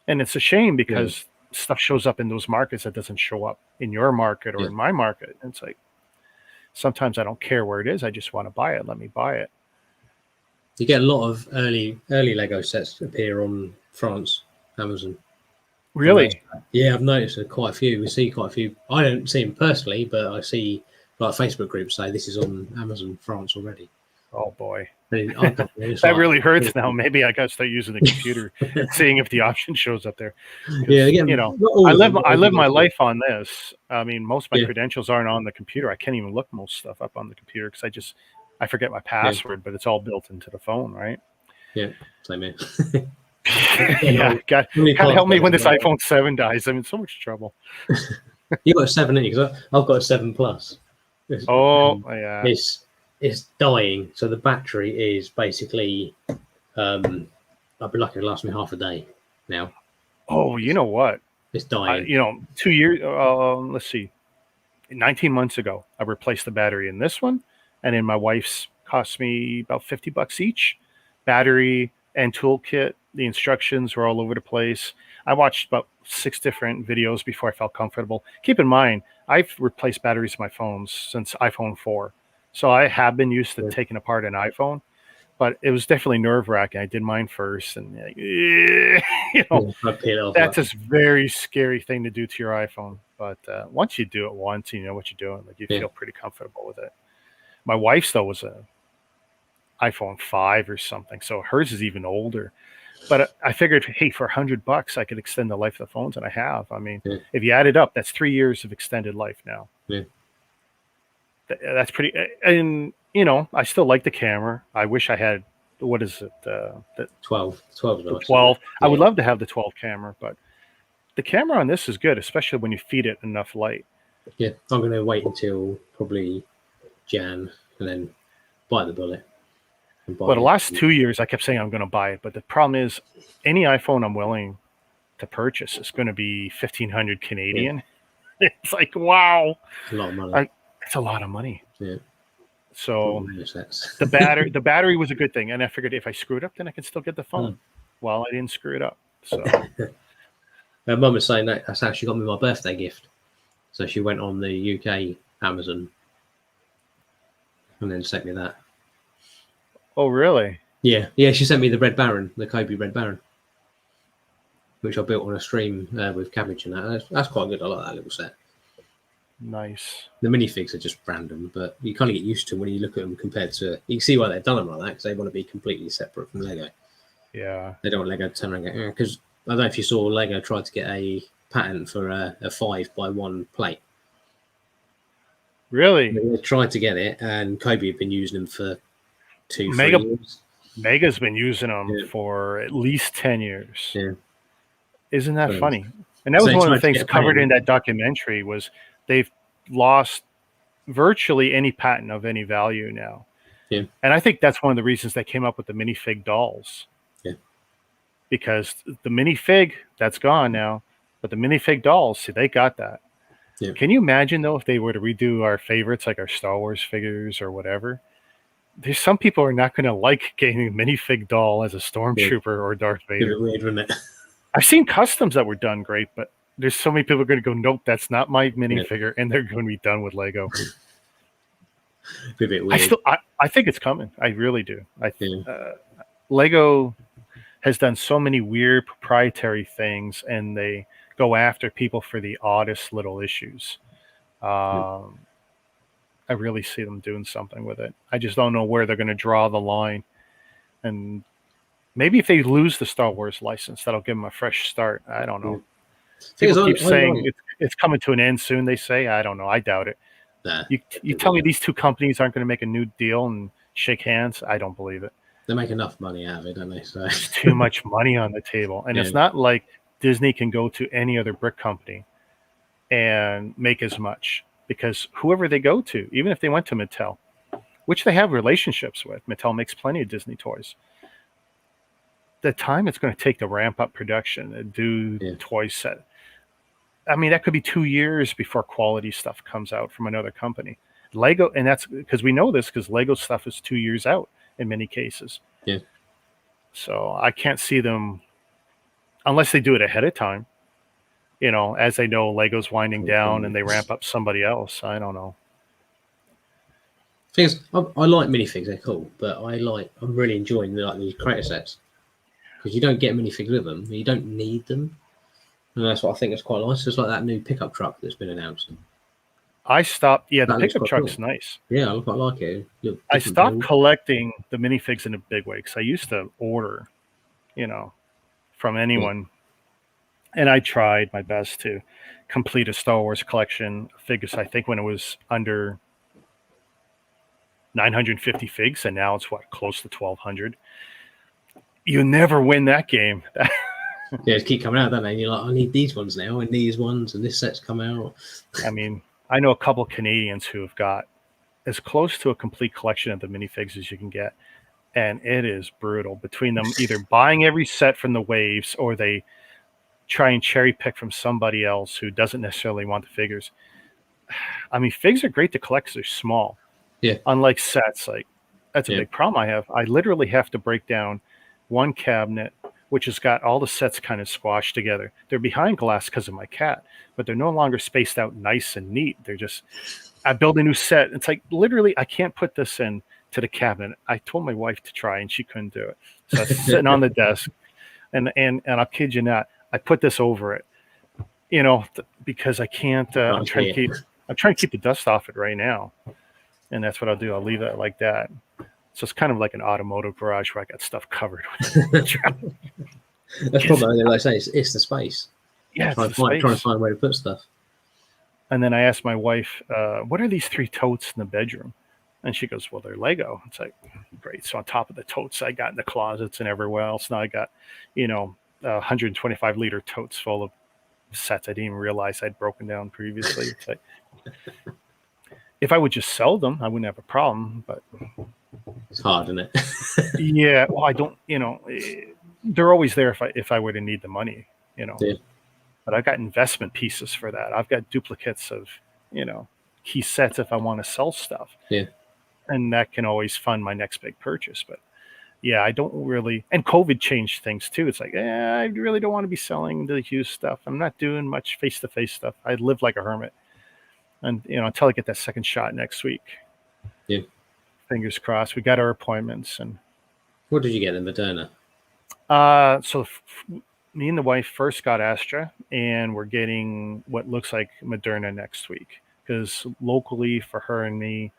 And it's a shame because stuff shows up in those markets that doesn't show up in your market or in my market. And it's like, sometimes I don't care where it is. I just want to buy it. Let me buy it. You get a lot of early Lego sets appear on France, Amazon. Really? Yeah, I've noticed quite a few. We see quite a few. I don't see them personally, but I see like Facebook groups say this is on Amazon France already. Oh boy, that really hurts now. Maybe I got to start using the computer and seeing if the option shows up there. Yeah, again, you know, I live my life on this. I mean, most of my credentials aren't on the computer. I can't even look most stuff up on the computer because I forget my password, but it's all built into the phone, right? Yeah, same here. Yeah, God help me when this iPhone 7 dies. I'm in so much trouble. You got a 7, haven't you? Because I've got a 7 Plus. Yeah. It's dying. So the battery is basically, I'd be lucky to last me half a day now. Oh, you know what? It's dying. 2 years. Let's see. 19 months ago, I replaced the battery in this one, and in my wife's cost me about $50 each. Battery and toolkit. The instructions were all over the place. I watched about 6 different videos before I felt comfortable. Keep in mind, I've replaced batteries in my phones since iPhone 4. So I have been used to taking apart an iPhone, but it was definitely nerve-wracking. I did mine first, and that's a very scary thing to do to your iPhone. But once you do it once, you know what you're doing. Like you feel pretty comfortable with it. My wife's though was a iPhone 5 or something, so hers is even older. But I figured, hey, for $100, I could extend the life of the phones, and I have. I mean, if you add it up, that's 3 years of extended life now. Yeah. That's pretty, and I still like the camera. I wish I had, what is it? The 12. 12. I would love to have the 12 camera, but the camera on this is good, especially when you feed it enough light. Yeah, I'm going to wait until probably Jan and then bite the bullet. Well, the last 2 years, I kept saying I'm going to buy it, but the problem is, any iPhone I'm willing to purchase is going to be 1,500 Canadian. Yeah. It's like, wow, a lot of money. It's a lot of money. Yeah. So the battery was a good thing, and I figured if I screw it up, then I can still get the phone. Well, I didn't screw it up. So my mum was saying that's how she got me my birthday gift. So she went on the UK Amazon and then sent me that. Oh, really? Yeah. She sent me the Red Baron, the Kobe Red Baron, which I built on a stream with cabbage and that. That's quite good. I like that little set. Nice. The minifigs are just random, but you kind of get used to when you look at them compared to. You can see why they've done them like that because they want to be completely separate from Lego. Yeah. They don't want Lego to turn around and go, because I don't know if you saw Lego tried to get a patent for a 5x1 plate. Really? They tried to get it, and Kobe had been using them for 3 years. Mega's been using them for at least 10 years. Yeah. Isn't that funny? And that was one of the things covered in that documentary was they've lost virtually any patent of any value now. Yeah. And I think that's one of the reasons they came up with the minifig dolls. Yeah. Because the minifig, that's gone now. But the minifig dolls, see, they got that. Yeah. Can you imagine, though, if they were to redo our favorites, like our Star Wars figures or whatever? There's some people are not going to like getting a minifig doll as a stormtrooper or Darth Vader. Weird, wouldn't it? I've seen customs that were done great, but there's so many people are going to go, nope, that's not my minifigure, and they're going to be done with Lego. Be a bit weird. I think it's coming. I really do. Lego has done so many weird proprietary things, and they go after people for the oddest little issues. I really see them doing something with it. I just don't know where they're going to draw the line. And maybe if they lose the Star Wars license, that'll give them a fresh start. I don't know. People keep saying it's coming to an end soon, they say. I don't know. I doubt it. Nah, you tell me these two companies aren't going to make a new deal and shake hands? I don't believe it. They make enough money out of it, don't they? So there's too much money on the table. And it's not like Disney can go to any other brick company and make as much. Because whoever they go to, even if they went to Mattel, which they have relationships with, Mattel makes plenty of Disney toys. The time it's going to take to ramp up production and do toy set, I mean, that could be 2 years before quality stuff comes out from another company. Lego, and that's because we know this because Lego stuff is 2 years out in many cases. Yeah. So I can't see them unless they do it ahead of time. As they know Lego's winding down and they ramp up somebody else. I don't know. Things I like minifigs, they're cool, but I'm really enjoying these creator sets because you don't get minifigs with them. You don't need them, and that's what I think is quite nice. It's like that new pickup truck that's been announced. I stopped. Yeah, the That looks pickup quite truck's cool. nice. Yeah, I quite like it. I stopped collecting the minifigs in a big way because I used to order, from anyone, and I tried my best to complete a Star Wars collection of figures. I think when it was under 950 figs, and now it's close to 1,200. You never win that game. Yeah, just keep coming out, don't they? And you're like, I need these ones now, and these ones, and this set's come out. I mean, I know a couple of Canadians who have got as close to a complete collection of the minifigs as you can get, and it is brutal between them either buying every set from the waves or they try and cherry pick from somebody else who doesn't necessarily want the figures. I mean, figs are great to collect because they're small. Yeah. Unlike sets, that's a big problem I have. I literally have to break down one cabinet, which has got all the sets kind of squashed together. They're behind glass because of my cat, but they're no longer spaced out nice and neat. They're just, I build a new set. It's like literally, I can't put this in to the cabinet. I told my wife to try and she couldn't do it. So it's sitting on the desk and I'll kid you not, I put this over it, because I can't, I'm trying to keep the dust off it right now. And that's what I'll do. I'll leave it like that. So it's kind of like an automotive garage where I got stuff covered. That's probably, like I say, it's the space. Yeah, trying to find a way to put stuff. And then I asked my wife, what are these 3 totes in the bedroom? And she goes, well, they're Lego. It's like, great. So on top of the totes I got in the closets and everywhere else, now I got, 125-liter totes full of sets I didn't even realize I'd broken down previously. It's like, if I would just sell them, I wouldn't have a problem, but it's hard, isn't it? Yeah, well, I don't, they're always there if I were to need the money, Yeah. But I've got investment pieces for that. I've got duplicates of, key sets if I want to sell stuff. Yeah. And that can always fund my next big purchase. But yeah, I don't really, and COVID changed things too. It's like, I really don't want to be selling the used stuff. I'm not doing much face-to-face stuff. I live like a hermit. And, until I get that second shot next week. Yeah. Fingers crossed. We got our appointments. And what did you get in Moderna? So me and the wife first got Astra, and we're getting what looks like Moderna next week. Because locally for her and me,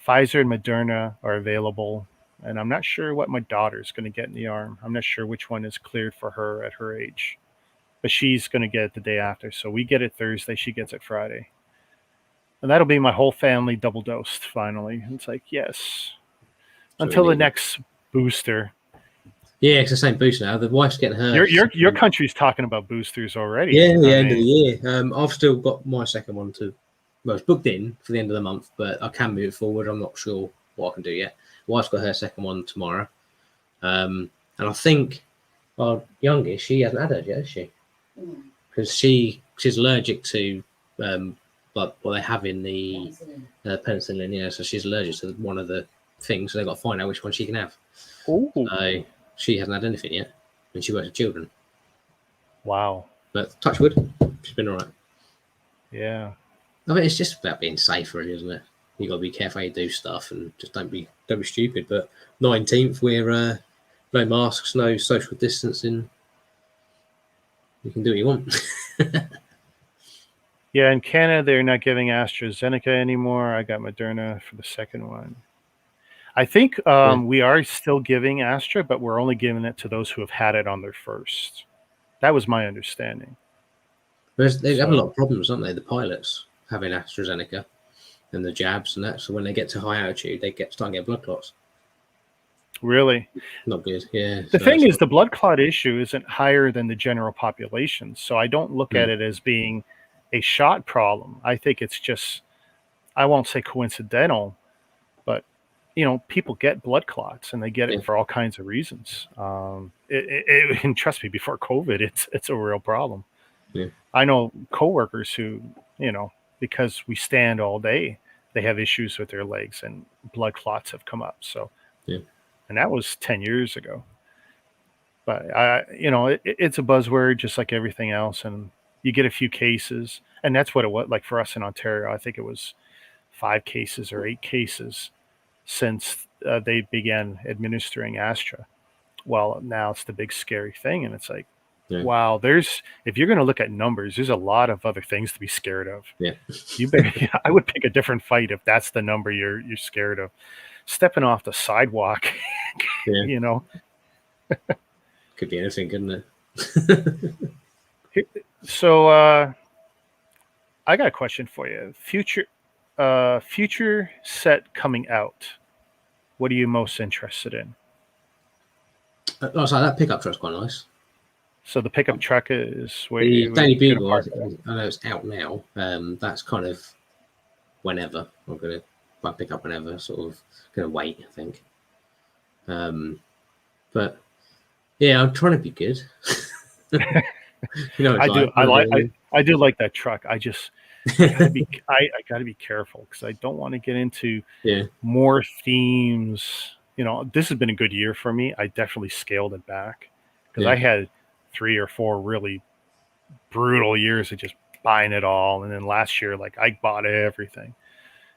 Pfizer and Moderna are available. And I'm not sure what my daughter's going to get in the arm. I'm not sure which one is cleared for her at her age. But she's going to get it the day after. So we get it Thursday. She gets it Friday. And that'll be my whole family double dosed finally. It's like, yes. Until the next booster. Yeah, it's the same booster now. The wife's getting her. Your country's talking about boosters already. Yeah, the end of the year. I've still got my second one it's booked in for the end of the month, but I can move it forward. I'm not sure what I can do yet. Wife's got her second one tomorrow. And I think our youngest, she hasn't had it yet, has she? Because she's allergic to what they have in the penicillin, yeah. So she's allergic to one of the things, so they've got to find out which one she can have. Ooh. So she hasn't had anything yet, and she works with children. Wow. But touch wood, she's been all right. Yeah. I mean, it's just about being safe, really, isn't it? You got to be careful how you do stuff, and just don't be stupid. But 19th, we're no masks, no social distancing. You can do what you want. Yeah, in Canada, they're not giving AstraZeneca anymore. I got Moderna for the second one. I think we are still giving Astra, but we're only giving it to those who have had it on their first. That was my understanding. They have a lot of problems, don't they? The pilots having AstraZeneca and the jabs and that. So when they get to high altitude, they start getting blood clots. Really? Not good, yeah. The thing is, the blood clot issue isn't higher than the general population. So I don't look at it as being a shot problem. I think it's just, I won't say coincidental, but people get blood clots and they get it for all kinds of reasons. And trust me, before COVID, it's a real problem. Yeah. I know coworkers who, because we stand all day, they have issues with their legs and blood clots have come up. So, Yeah. and that was 10 years ago. But it's a buzzword just like everything else. And you get a few cases, and that's what it was like for us in Ontario. I think it was 5 cases or 8 cases since they began administering Astra. Well, now it's the big scary thing. And it's like, Yeah. wow, if you're going to look at numbers, there's a lot of other things to be scared of. Yeah. I would pick a different fight if that's the number you're scared of. Stepping off the sidewalk, Yeah. Could be anything, couldn't it? So I got a question for you. Future set coming out. What are you most interested in? Oh, sorry, that pickup truck's quite nice. So the pickup truck is the Daily Bugle. I know it's out now. That's kind of whenever I'm gonna pick up whenever. Sort of gonna wait, I think. But yeah, I'm trying to be good. I do like that truck. I gotta be I gotta be careful because I don't want to get into more themes. This has been a good year for me. I definitely scaled it back because I had 3 or 4 really brutal years of just buying it all, and then last year, like, I bought everything,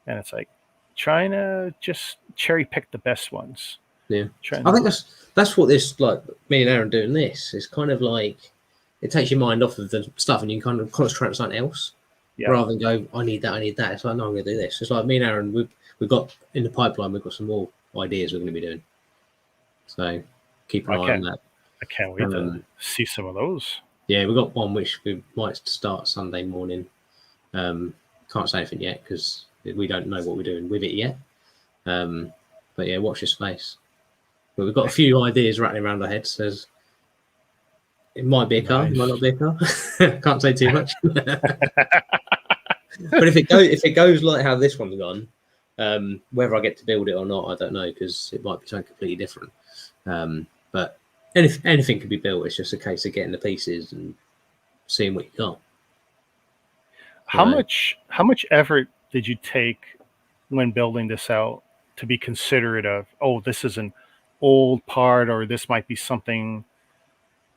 and it's like trying to just cherry pick the best ones. Yeah, I think that's what this, like, me and Aaron doing this is kind of like it takes your mind off of the stuff, and you kind of concentrate on something else rather than go, I need that. It's like, no, I'm going to do this. It's like me and Aaron, we've got in the pipeline, we've got some more ideas we're going to be doing. So keep an eye on that. I can't wait to see some of those. Yeah, we've got one which we might start Sunday morning. Can't say anything yet because we don't know what we're doing with it yet. But yeah, watch your space. But we've got a few ideas rattling around our heads. There's it might be a car, it might not be a car. Can't say too much. But if it goes like how this one's gone, whether I get to build it or not, I don't know, because it might be something completely different. But anything could be built. It's just a case of getting the pieces and seeing what you got. How much effort did you take when building this out to be considerate of, oh, this is an old part, or this might be something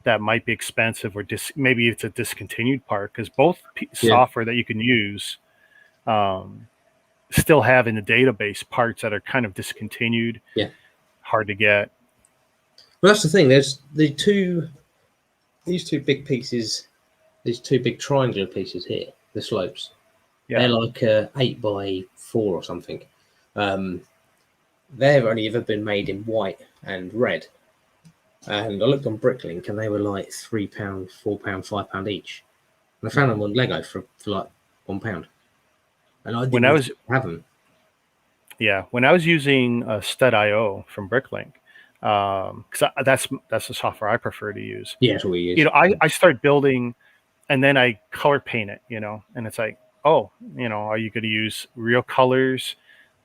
that might be expensive, or maybe it's a discontinued part? Because both software that you can use still have in the database parts that are kind of discontinued, hard to get. Well, that's the thing. There's these two big pieces, these 2 big triangular pieces here, the slopes. They're like 8x4 or something. They've only ever been made in white and red. And I looked on Bricklink and they were like £3, £4, £5 each. And I found them on Lego for like £1. And I didn't have them. Yeah, when I was using Stud.io from Bricklink, because that's the software I prefer to use. Yeah, that's what we use. I start building, and then I color paint it. And it's like, oh, are you going to use real colors,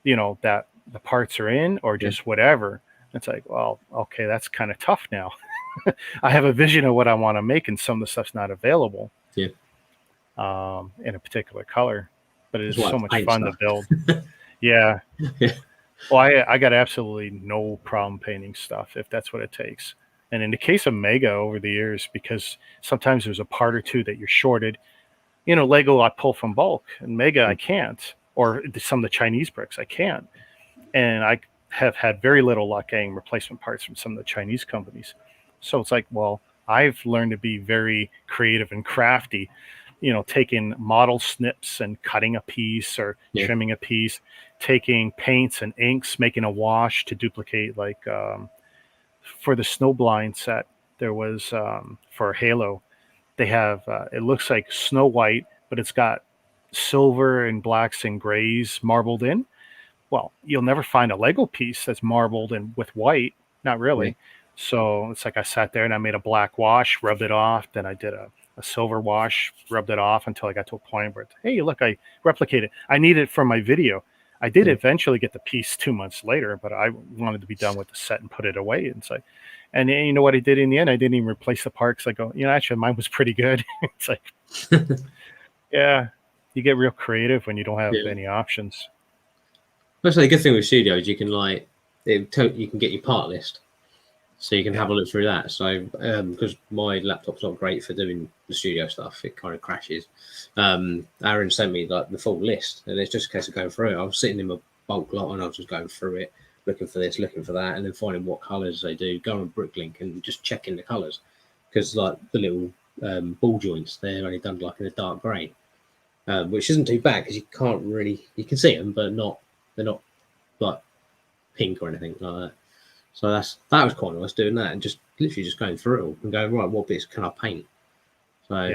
that the parts are in, or just whatever? It's like, well, okay, that's kind of tough now. I have a vision of what I want to make, and some of the stuff's not available. Yeah. In a particular color, but it is so much fun to build. Yeah. Well, I got absolutely no problem painting stuff if that's what it takes. And in the case of Mega over the years, because sometimes there's a part or two that you're shorted, Lego I pull from bulk, and Mega I can't, or some of the Chinese bricks I can't. And I have had very little luck getting replacement parts from some of the Chinese companies. So it's like, well, I've learned to be very creative and crafty, taking model snips and cutting a piece or trimming a piece, taking paints and inks, making a wash to duplicate, like for the Snowblind set, there was for Halo, they have, it looks like Snow White, but it's got silver and blacks and grays marbled in. Well, you'll never find a Lego piece that's marbled and with white, not really. Yeah. So it's like I sat there and I made a black wash, rubbed it off. Then I did a silver wash, rubbed it off until I got to a point where, hey, look, I replicated. I need it for my video. I did eventually get the piece 2 months later, but I wanted to be done with the set and put it away. And so, and you know what I did in the end? I didn't even replace the part because I go, actually mine was pretty good. It's like, yeah, you get real creative when you don't have any options. That's the good thing with studios. You can you can get your part list, so you can have a look through that. So because my laptop's not great for doing the studio stuff, it kind of crashes. Aaron sent me like the full list, and it's just a case of going through it. I was sitting in my bulk lot, and I was just going through it, looking for this, looking for that, and then finding what colours they do. Going on Bricklink and just checking the colours, because like the little ball joints, they're only done like in a dark grey, which isn't too bad because you can't really, you can see them, but they're not like pink or anything like that. So that was quite nice doing that, and just literally just going through it all and going, right, what bits can I paint? So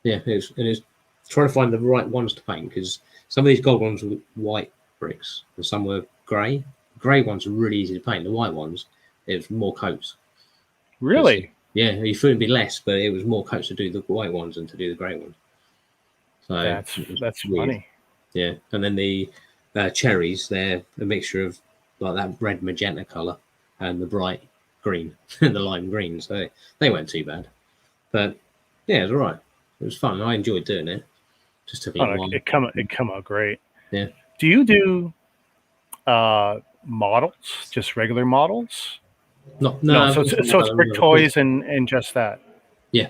yeah, it was trying to find the right ones to paint, because some of these gold ones were white bricks and some were grey. Grey ones are really easy to paint. The white ones, it was more coats. Really? Yeah, you thought it'd be less, but it was more coats to do the white ones than to do the grey ones. So that's funny. Yeah, and then the cherries, they're a mixture of like that red magenta colour and the bright green, the lime green. So they weren't too bad, but yeah, it was all right. It was fun. I enjoyed doing it. Just took a little while. It come out great. Yeah. Do you do models, just regular models? No. So it's brick toys and just that. Yeah.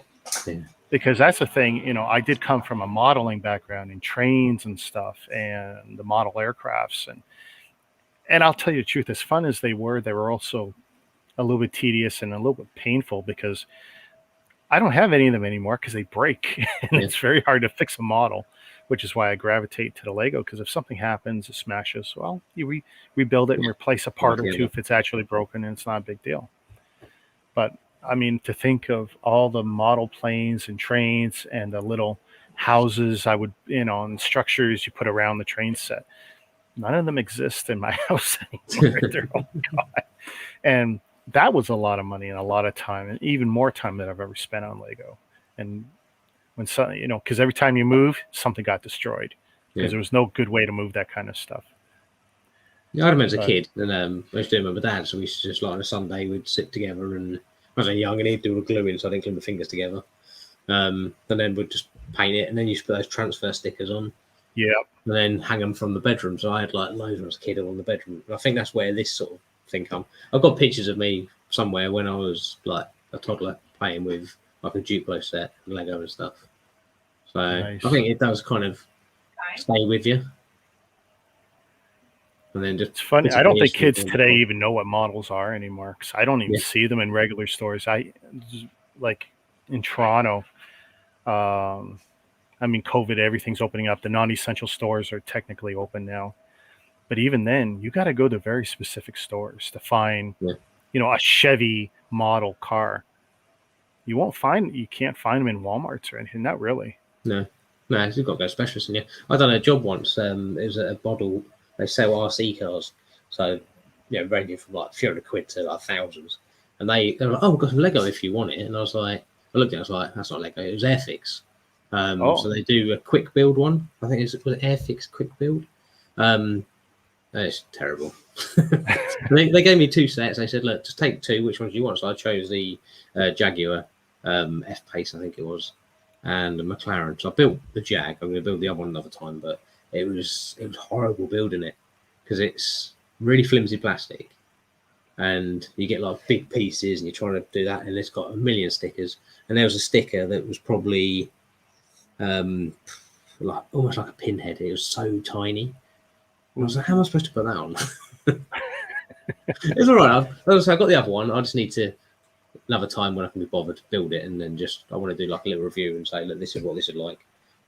Because that's the thing, I did come from a modeling background in trains and stuff, and the model aircrafts, and I'll tell you the truth, as fun as they were also a little bit tedious and a little bit painful, because I don't have any of them anymore because they break, and it's very hard to fix a model, which is why I gravitate to the Lego, because if something happens, it smashes, well, you rebuild it and replace a part or two if it's actually broken, and it's not a big deal. But I mean, to think of all the model planes and trains and the little houses and structures you put around the train set, none of them exist in my house anymore. Oh God. And that was a lot of money and a lot of time, and even more time than I've ever spent on Lego. And when because every time you move, something got destroyed, because there was no good way to move that kind of stuff. Yeah, I remember as a kid, and I used to do it with my dad. So we used to just like on a Sunday we'd sit together, and I was young and he'd do all the gluing, so I didn't glue my fingers together. And then we'd just paint it, and then you put those transfer stickers on. Yeah. And then hang them from the bedroom. So I had like loads when I was a kid on the bedroom. And I think that's where this sort of thing comes. I've got pictures of me somewhere when I was like a toddler playing with like a Duplo set and Lego and stuff. So nice. I think it does kind of stay with you. And then just, it's funny. I don't think kids today even know what models are anymore, because I don't even see them in regular stores. Like in Toronto, I mean, COVID, everything's opening up. The non-essential stores are technically open now, but even then, you got to go to very specific stores to find, a Chevy model car. You can't find them in Walmarts or anything. Not really. No, you've got to go specialist in you. I done a job once. It was at a bottle. They sell RC cars, so ranging from like a few hundred quid to like thousands. And they were like, "Oh, we've got some Lego if you want it." And I was like, I looked at it, I was like, "That's not Lego. It was Airfix." So they do a quick build one. I think was Airfix quick build. It's terrible. they gave me 2 sets. They said, "Look, just take 2. Which ones do you want?" So I chose the Jaguar F-Pace, I think it was, and the McLaren. So I built the Jag. I'm going to build the other one another time, but it was horrible building it, because it's really flimsy plastic, and you get like big pieces, and you're trying to do that, and it's got a million stickers. And there was a sticker that was probably like almost like a pinhead. It was so tiny. I was like, how am I supposed to put that on? It's all right. I got the other one. I just need to another time when I can be bothered to build it, and then I want to do like a little review and say, look, this is what this is like.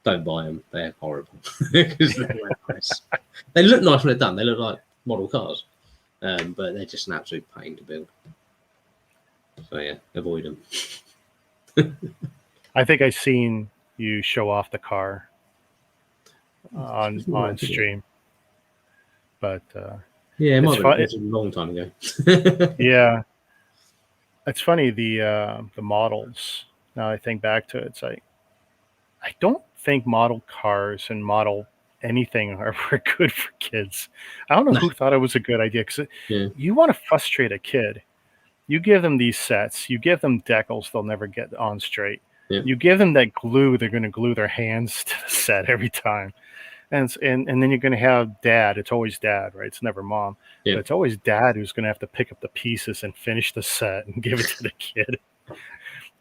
Don't buy them. They're horrible. Because they're nice. They look nice when they're done. They look like model cars, but they're just an absolute pain to build. So yeah, avoid them. I think I've seen you show off the car on stream, but it might have been a long time ago. Yeah, it's funny, the models. Now I think back to it, it's like I don't think model cars and model anything are good for kids. I don't know who thought it was a good idea, because you want to frustrate a kid. You give them these sets, you give them decals they'll never get on straight. You give them that glue, they're going to glue their hands to the set every time. And then you're going to have dad. It's always dad, right? It's never mom. But it's always dad who's going to have to pick up the pieces and finish the set and give it to the kid.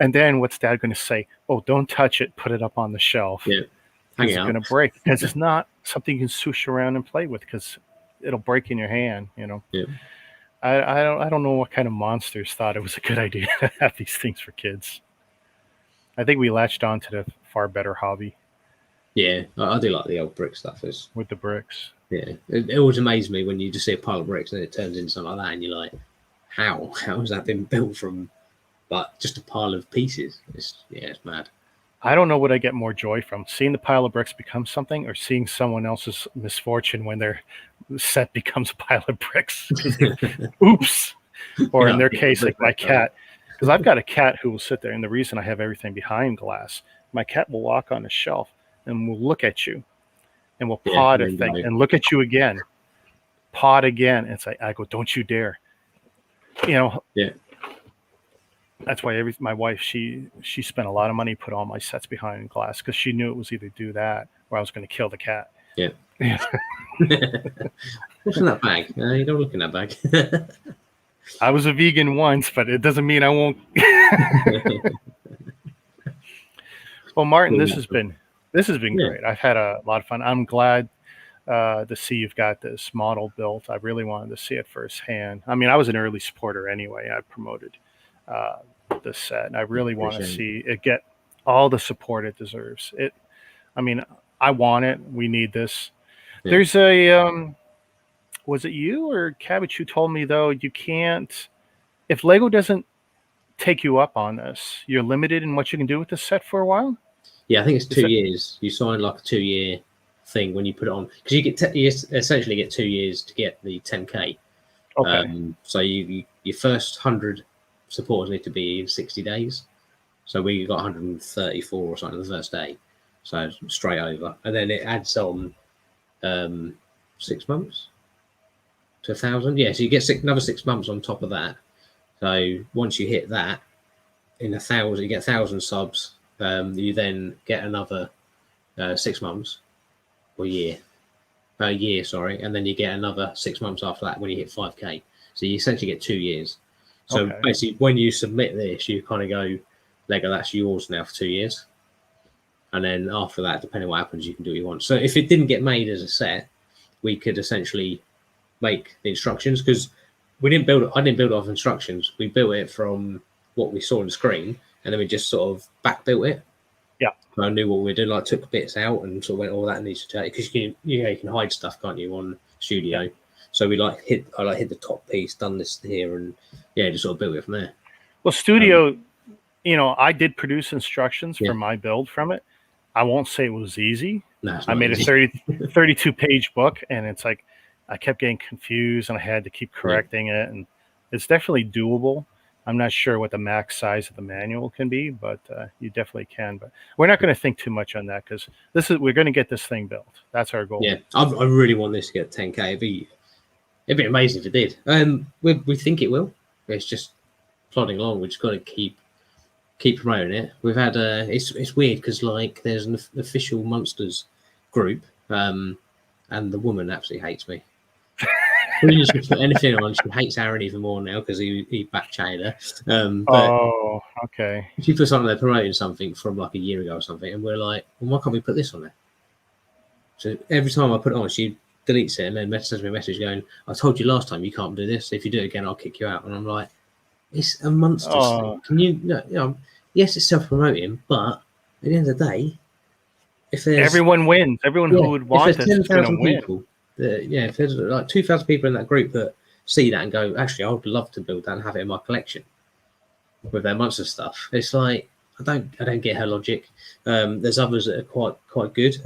And then what's dad going to say? Oh, don't touch it. Put it up on the shelf. It's going to break, because it's not something you can swoosh around and play with, because it'll break in your hand, you know. I don't know what kind of monsters thought it was a good idea to have these things for kids. I think we latched on to the far better hobby. Yeah, I do like the old brick stuff. With the bricks. Yeah, it always amazes me when you just see a pile of bricks and it turns into something like that, and you're like, how has that been built from, like, just a pile of pieces? It's mad. I don't know what I get more joy from, seeing the pile of bricks become something, or seeing someone else's misfortune when their set becomes a pile of bricks. Oops. Or in their case, like my cat, because I've got a cat who will sit there, and the reason I have everything behind glass, my cat will walk on the shelf and will look at you, and will paw at a thing and look at you again, paw it again. And it's like, I go, don't you dare. You know, that's why my wife, she spent a lot of money, put all my sets behind glass, because she knew it was either do that or I was going to kill the cat. What's in that bag? You don't look in that bag. I was a vegan once, but it doesn't mean I won't. Well, Martin, this has been great. I've had a lot of fun. I'm glad to see you've got this model built. I really wanted to see it firsthand. I mean, I was an early supporter anyway. I promoted this set, and I really want to see it get all the support it deserves. I mean, I want it. We need this. There's a was it you or Cabbage who told me, though, you can't, if Lego doesn't take you up on this, you're limited in what you can do with the set for a while? Yeah, I think it's 2 years. You sign like a 2-year thing when you put it on, because you essentially get 2 years to get the 10K. Okay. So your first 100 supporters need to be in 60 days. So we got 134 or something the first day. So straight over. And then it adds on 6 months to 1,000. Yeah, so you get another 6 months on top of that. So once you hit that, in 1,000, you get 1,000 subs. You then get another 6 months or year, sorry, and then you get another 6 months after that when you hit 5K. So you essentially get 2 years. So basically, when you submit this, you kind of go, Lego, that's yours now for 2 years. And then after that, depending on what happens, you can do what you want. So if it didn't get made as a set, we could essentially make the instructions, because I didn't build it off instructions. We built it from what we saw on the screen, and then we just sort of back built it. Yeah. So I knew what we were doing, like took bits out and sort of went, all that needs to change, because you can hide stuff, can't you, on Studio? So we hit the top piece, done this here, and just sort of built it from there. Well, Studio, I did produce instructions for my build from it. I won't say it was easy. No, I made easy. A 32-page book, and it's like I kept getting confused, and I had to keep correcting it. And it's definitely doable. I'm not sure what the max size of the manual can be, but you definitely can. But we're not going to think too much on that, because we're going to get this thing built. That's our goal. Yeah, I really want this to get 10K. It'd be amazing if it did. We think it will. It's just plodding along. We just got to keep promoting it. We've had it's weird, because like there's an official Monsters group, and the woman absolutely hates me. We just put anything on. She hates Aaron even more now, because he back-chatted her. Okay. She put something there promoting something from like a year ago or something, and we're like, well, why can't we put this on there? So every time I put it on, she deletes it and then sends me a message going, I told you last time you can't do this. If you do it again, I'll kick you out. And I'm like, it's a Monsters thing. Can you yes, it's self-promoting, but at the end of the day, if there's everyone wins, everyone who would want this is going to win. People, if there's like 2,000 people in that group that see that and go, actually, I would love to build that and have it in my collection with their Monster stuff. It's like, I don't get her logic. There's others that are quite good.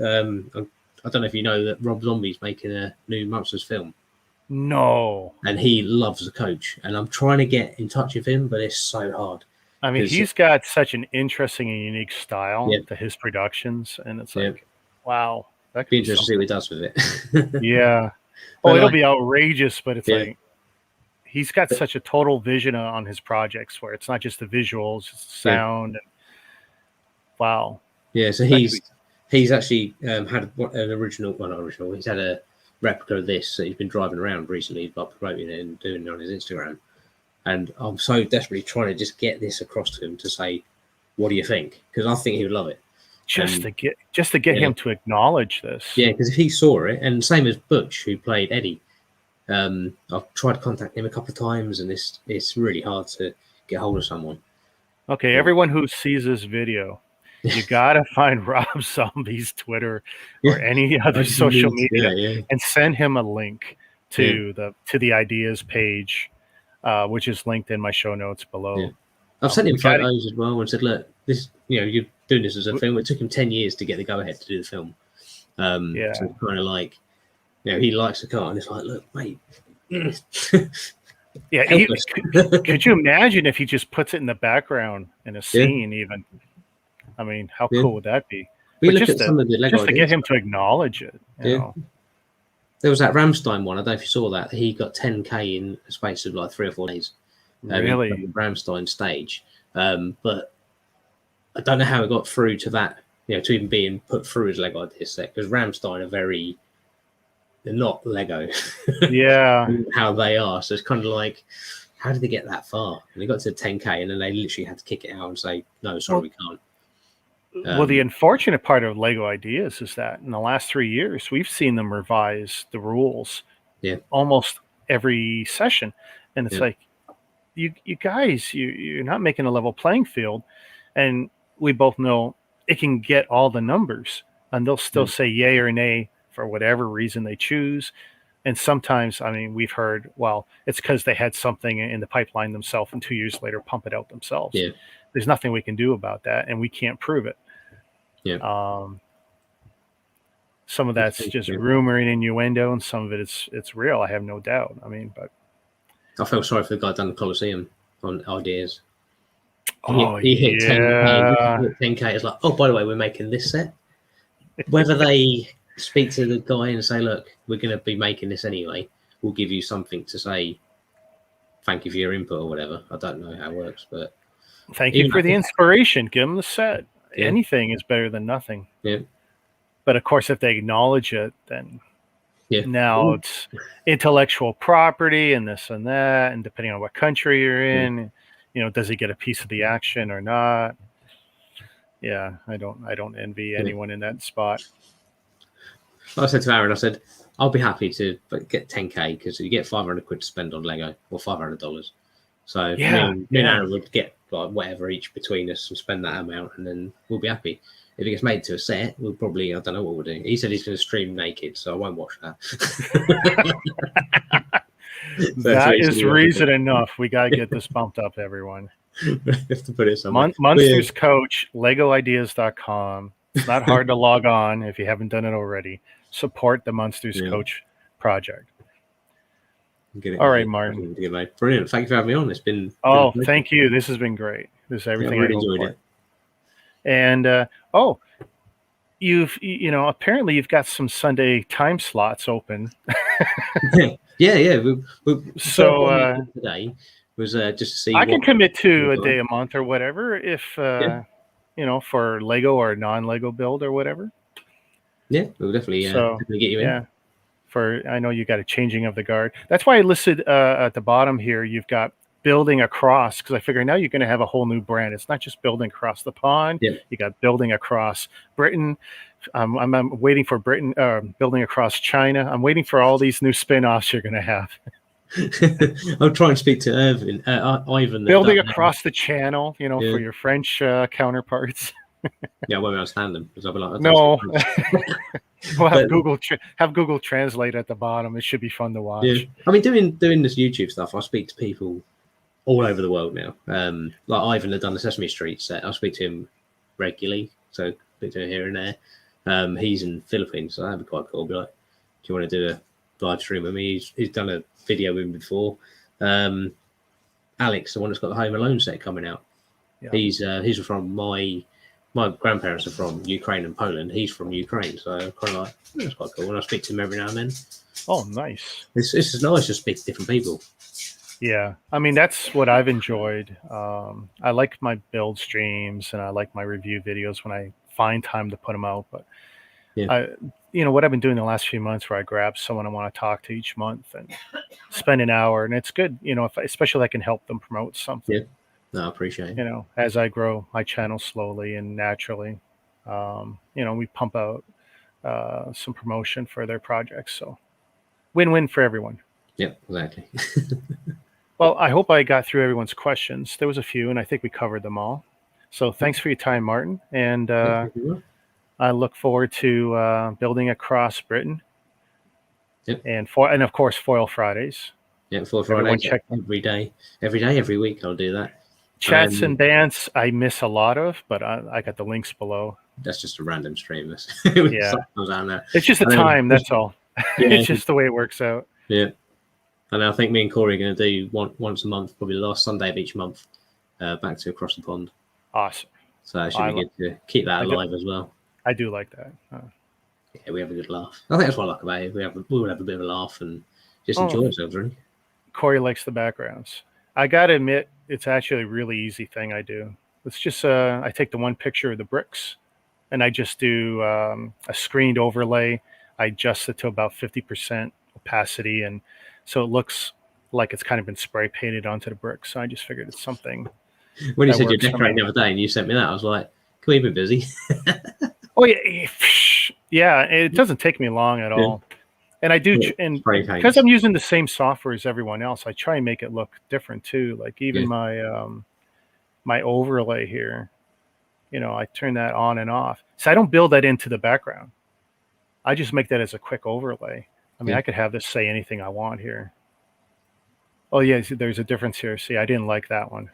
I don't know if you know that Rob Zombie's making a new Monsters film. No. And he loves the coach, and I'm trying to get in touch with him, but it's so hard. I mean, he's got such an interesting and unique style to his productions, and it's like, wow. That could Be be interesting to see what he does with it. Yeah. But It'll like, be outrageous, but it's yeah, like he's got such a total vision on his projects where it's not just the visuals, it's the sound. And, wow. yeah. So That could be. he's actually had an original, well, not original. He's had a replica of this that he's been driving around recently, by promoting it and doing it on his Instagram. And I'm so desperately trying to just get this across to him to say, what do you think? Because I think he would love it. Just to get him to acknowledge this. Yeah, because if he saw it, and same as Butch, who played Eddie, I've tried to contact him a couple of times, and it's really hard to get hold of someone. Okay, everyone who sees this video, you gotta find Rob Zombie's Twitter or any other social media and send him a link to the ideas page, which is linked in my show notes below. Yeah. I've sent him photos as well and said, look, this, you're doing this as a film. It took him 10 years to get the go ahead to do the film. So kind of like, he likes the car, and it's like, look, mate. Yeah, could you imagine if he just puts it in the background in a scene? Even, I mean, how cool would that be? We look at some of the Lego just to get him to acknowledge it. You know? There was that Rammstein one. I don't know if you saw that. He got 10K in a space of like 3 or 4 days. Really, the Rammstein stage. But I don't know how it got through to that. To even being put through as Lego Ideas set, because Rammstein are they're not Lego. Yeah, how they are. So it's kind of like, how did they get that far? And they got to 10K, and then they literally had to kick it out and say, no, sorry, we can't. Well, the unfortunate part of Lego Ideas is that in the last 3 years, we've seen them revise the rules almost every session. And it's like, you guys, you're not making a level playing field. And we both know it can get all the numbers, and they'll still say yay or nay for whatever reason they choose. And sometimes, I mean, we've heard, well, it's because they had something in the pipeline themselves, and 2 years later pump it out themselves. Yeah. There's nothing we can do about that, and we can't prove it. Yeah. Some of that's just rumor and innuendo, and some of it it's real. I have no doubt. I mean, but I felt sorry for the guy down the Coliseum on Ideas. He hit 10K. 10K. It's like, oh, by the way, we're making this set. Whether they speak to the guy and say, look, we're going to be making this anyway, we'll give you something to say thank you for your input or whatever. I don't know how it works, but thank you for the inspiration. Give them the set. Anything is better than nothing. Yeah. But of course, if they acknowledge it, then now it's intellectual property and this and that, and depending on what country you're in, does he get a piece of the action or not? Yeah, I don't envy anyone in that spot. I said to Aaron, I said, I'll be happy to get 10K because you get 500 quid to spend on Lego, or $500. So me and Aaron would get like whatever each between us and spend that amount, and then we'll be happy. If it gets made to a set, we'll probably, I don't know what we'll do. He said he's going to stream naked, so I won't watch that. That is reason enough. We got to get this bumped up, everyone. Have to put it somewhere. Monsters Coach, LegoIdeas.com. It's not hard to log on if you haven't done it already. Support the Monsters Coach project. All right, Martin. Brilliant. Thank you for having me on. It's been thank you. This has been great. This is everything I really enjoyed it. And apparently you've got some Sunday time slots open. Yeah. So today was just to see. I can commit to a day a month or whatever if for Lego or non-Lego build or whatever. Yeah, we'll definitely get you in. Yeah. I know you got a changing of the guard. That's why I listed at the bottom here, you've got building across, because I figure now you're going to have a whole new brand. It's not just building across the pond. Yeah. You got building across Britain. I'm waiting for Britain, building across China. I'm waiting for all these new spin-offs you're going to have. I'll try and speak to Ivan. Building across the channel, for your French counterparts. Yeah, I won't understand them because I'll be like, no. Well, have Google Translate at the bottom. It should be fun to watch. Yeah. I mean, doing this YouTube stuff, I speak to people all over the world now. Like Ivan had done the Sesame Street set. I speak to him regularly, so I speak to him here and there. He's in the Philippines, so that'd be quite cool. Be like, do you want to do a live stream with me? He's done a video with me before. Alex, the one that's got the Home Alone set coming out. Yeah. He's from my my grandparents are from Ukraine and Poland. He's from Ukraine, so I'm kind of like, that's quite cool. And I speak to him every now and then. Oh, nice. It's just nice to speak to different people. Yeah, I mean that's what I've enjoyed. I like my build streams and I like my review videos when I find time to put them out. But what I've been doing the last few months, where I grab someone I want to talk to each month and spend an hour, and it's good. Especially if I can help them promote something. Yeah, no, I appreciate it. As I grow my channel slowly and naturally, we pump out some promotion for their projects. So win-win for everyone. Yeah, exactly. Well, I hope I got through everyone's questions. There was a few, and I think we covered them all. So thanks for your time, Martin. And I look forward to building across Britain. Yep. And of course, Foil Fridays. Yeah, Foil Fridays every day, every week. I'll do that. Chats and bans I miss a lot of, but I got the links below. That's just a random stream. Yeah, down there. It's just the time. That's all. Yeah. It's just the way it works out. Yeah. And I think me and Corey are going to do once a month, probably the last Sunday of each month, back to Across the Pond. Awesome. So it should be good to keep that alive as well. I do like that. Yeah, we have a good laugh. I think that's what I like about it. We will have a bit of a laugh and just enjoy ourselves, really. Corey likes the backgrounds. I got to admit, it's actually a really easy thing I do. It's just I take the one picture of the Brickz, and I just do a screened overlay. I adjust it to about 50% opacity, and so it looks like it's kind of been spray painted onto the Brickz. So I just figured it's something. When you said you're decorating the other day and you sent me that, I was like, can we be busy? Oh, yeah. It doesn't take me long at all. And I do, and because I'm using the same software as everyone else, I try and make it look different too. Like even my overlay here, I turn that on and off. So I don't build that into the background. I just make that as a quick overlay. I mean, I could have this say anything I want here. Oh, yeah, there's a difference here. See, I didn't like that one.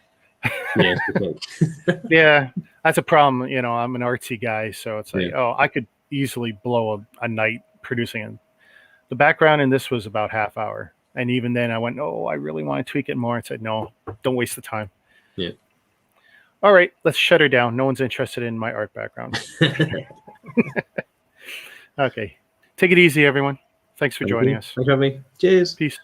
Yeah, that's a problem. I'm an artsy guy, so it's like, I could easily blow a night producing it. The background in this was about half hour. And even then I went, I really want to tweak it more. I said, no, don't waste the time. Yeah. All right, let's shut her down. No one's interested in my art background. Okay. Take it easy, everyone. Thanks for joining us. Thanks for having me. Cheers. Peace.